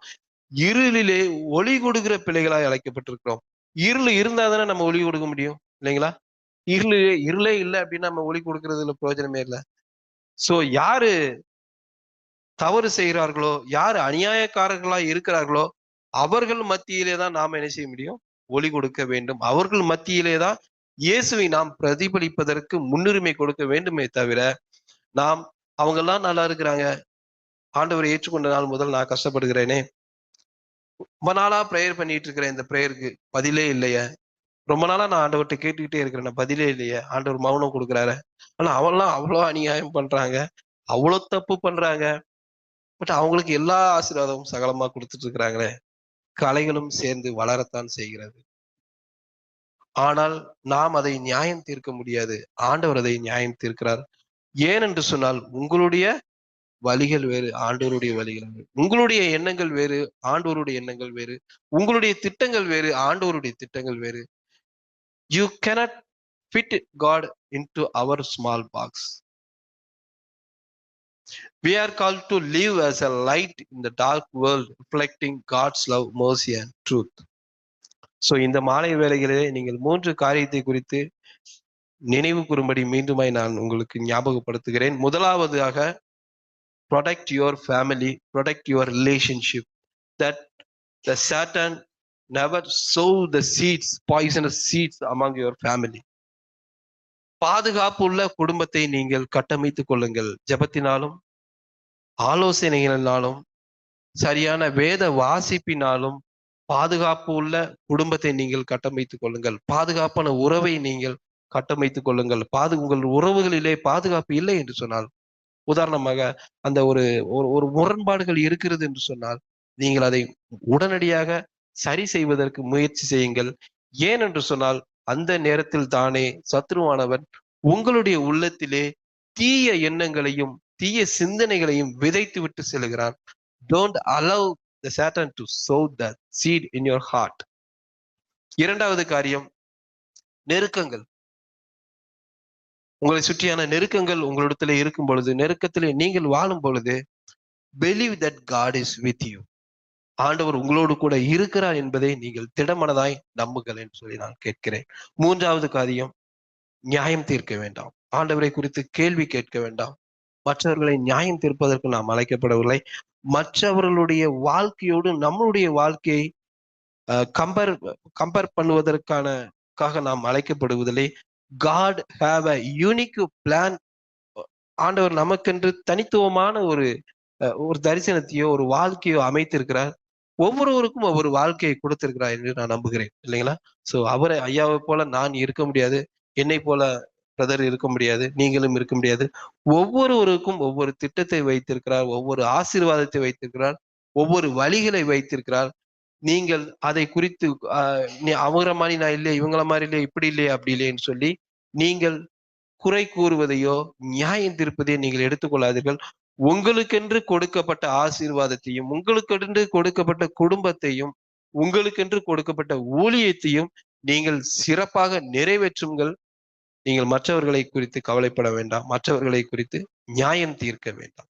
Speaker 1: இருளிலே ஒளி கொடுக்கிற பிள்ளைகளாய் அழைக்கப்பட்டிருக்கிறோம். இருள் இருந்தா தானே நம்ம ஒளி கொடுக்க முடியும், இல்லைங்களா? இருளே இல்லை அப்படின்னா நம்ம ஒளி கொடுக்கறதுல பிரயோஜனமே இல்லை. சோ யாரு தவறு செய்கிறார்களோ, யாரு அநியாயக்காரர்களா இருக்கிறார்களோ, அவர்கள் மத்தியிலே தான் நாம் என்ன செய்ய முடியும், ஒளி கொடுக்க வேண்டும். அவர்கள் மத்தியிலே தான் இயேசுவை நாம் பிரதிபலிப்பதற்கு முன்னுரிமை கொடுக்க வேண்டுமே தவிர, நாம் அவங்கெல்லாம் நல்லா இருக்கிறாங்க, ஆண்டவரை ஏற்றுக்கொண்ட நாள் முதல் நான் கஷ்டப்படுகிறேனே, ரொம்ப நாளா ப்ரேயர் பண்ணிட்டு இருக்கிறேன், இந்த ப்ரேயருக்கு பதிலே இல்லையே, ரொம்ப நாளா நான் ஆண்டவர்கிட்ட கேட்டுக்கிட்டே இருக்கிறேன், பதிலே இல்லையே, ஆண்டவர் மௌனம் கொடுக்குறாரு, ஆனா அவெல்லாம் அவ்வளோ அநியாயம் பண்றாங்க, அவ்வளோ தப்பு பண்றாங்க, பட் அவங்களுக்கு எல்லா ஆசீர்வாதமும் சகலமா கொடுத்துட்டு இருக்கிறாங்களே, கலைகளும் சேர்ந்து வளரத்தான் செய்கிறது. ஆனால் நாம் அதை நியாயம் தீர்க்க முடியாது, ஆண்டவர் அதை நியாயம் தீர்க்கிறார். ஏனென்று சொன்னால், உங்களுடைய வழிகள் வேறு, ஆண்டவருடைய வழிகள் வேறு. உங்களுடைய எண்ணங்கள் வேறு, ஆண்டவருடைய எண்ணங்கள் வேறு. உங்களுடைய திட்டங்கள் வேறு, ஆண்டவருடைய திட்டங்கள் வேறு. You cannot fit God into our small box. We are called to live as a light in the dark world, reflecting God's love, mercy and truth. So இந்த மாலை வேளைகளிலே நீங்கள் 3 காரியத்தை குறித்து நினைவு கூறும்படி மீண்டுமாய் நான் உங்களுக்கு ஞாபகப்படுத்துகிறேன். முதலாவதாக, protect your family, protect your relationship, that the Satan never sow the seeds, poisonous seeds among your family. பாதுகாப்பு உள்ள குடும்பத்தை நீங்கள் கட்டமைத்துக் கொள்ளுங்கள். ஜெபத்தினாலும், ஆலோசனைகளினாலும், சரியான வேத வாசிப்பினாலும் பாதுகாப்பு உள்ள குடும்பத்தை நீங்கள் கட்டமைத்துக் கொள்ளுங்கள். பாதுகாப்பான உறவை நீங்கள் கட்டமைத்துக் கொள்ளுங்கள். உங்கள் உறவுகளிலே பாதுகாப்பு இல்லை என்று சொன்னால், உதாரணமாக அந்த ஒரு ஒரு முரண்பாடுகள் இருக்கிறது என்று சொன்னால், நீங்கள் அதை உடனடியாக சரி செய்வதற்கு முயற்சி செய்யுங்கள். ஏன் என்று சொன்னால், அந்த நேரத்தில் தானே சத்ருவானவன் உங்களுடைய உள்ளத்திலே தீய எண்ணங்களையும் தீய சிந்தனைகளையும் விதைத்து விட்டு செல்கிறான். Don't allow the Satan to sow that seed in your heart. இரண்டாவது காரியம், நெருக்கங்கள். உங்களை சுற்றியான நெருக்கங்கள் உங்களிடத்துல இருக்கும் பொழுது, நெருக்கத்திலே நீங்கள் வாழும் பொழுது, believe that God is with you. ஆண்டவர் உங்களோடு கூட இருக்கிறார் என்பதை நீங்கள் திடமனதாய் நம்புங்கள் என்று சொல்லி நான் கேட்கிறேன். மூன்றாவது காரியம், நியாயம் தீர்க்க வேண்டாம். ஆண்டவரை குறித்து கேள்வி கேட்க வேண்டாம். மற்றவர்களை நியாயம் தீர்ப்பதற்கு நாம் அழைக்கப்படவில்லை. மற்றவர்களுடைய வாழ்க்கையோடு நம்மளுடைய வாழ்க்கையை கம்பேர் பண்ணுவதற்காக நாம் அழைக்கப்படுவதில்லை. God have a unique plan. ஆண்டவர் நமக்கென்று தனித்துவமான ஒரு தரிசனத்தையோ ஒரு வாழ்க்கையோ அமைத்திருக்கிறார். ஒவ்வொருவருக்கும் ஒவ்வொரு வாழ்க்கையை கொடுத்திருக்கிறார் என்று நான் நம்புகிறேன், இல்லைங்களா? சோ அவரை ஐயாவை போல நான் இருக்க முடியாது, என்னை போல பிரதர் இருக்க முடியாது, நீங்களும் இருக்க முடியாது. ஒவ்வொருவருக்கும் ஒவ்வொரு திட்டத்தை வைத்திருக்கிறார், ஒவ்வொரு ஆசீர்வாதத்தை வைத்திருக்கிறார், ஒவ்வொரு வழிகளை வைத்திருக்கிறார். நீங்கள் அதை குறித்து அவங்கள மாதிரி நான் இல்லையே, இவங்கள மாதிரி இல்லையே, இப்படி இல்லையே, அப்படி இல்லையேன்னு சொல்லி நீங்கள் குறை கூறுவதையோ நியாயம் தீர்ப்பதையோ நீங்கள் எடுத்துக்கொள்ளாதீர்கள். உங்களுக்கென்று கொடுக்கப்பட்ட ஆசீர்வாதத்தையும், உங்களுக்கென்று கொடுக்கப்பட்ட குடும்பத்தையும், உங்களுக்கென்று கொடுக்கப்பட்ட ஊழியத்தையும் நீங்கள் சிறப்பாக நிறைவேற்றுங்கள். நீங்கள் மற்றவர்களை குறித்து கவலைப்பட வேண்டாம், மற்றவர்களை குறித்து நியாயம் தீர்க்க வேண்டாம்.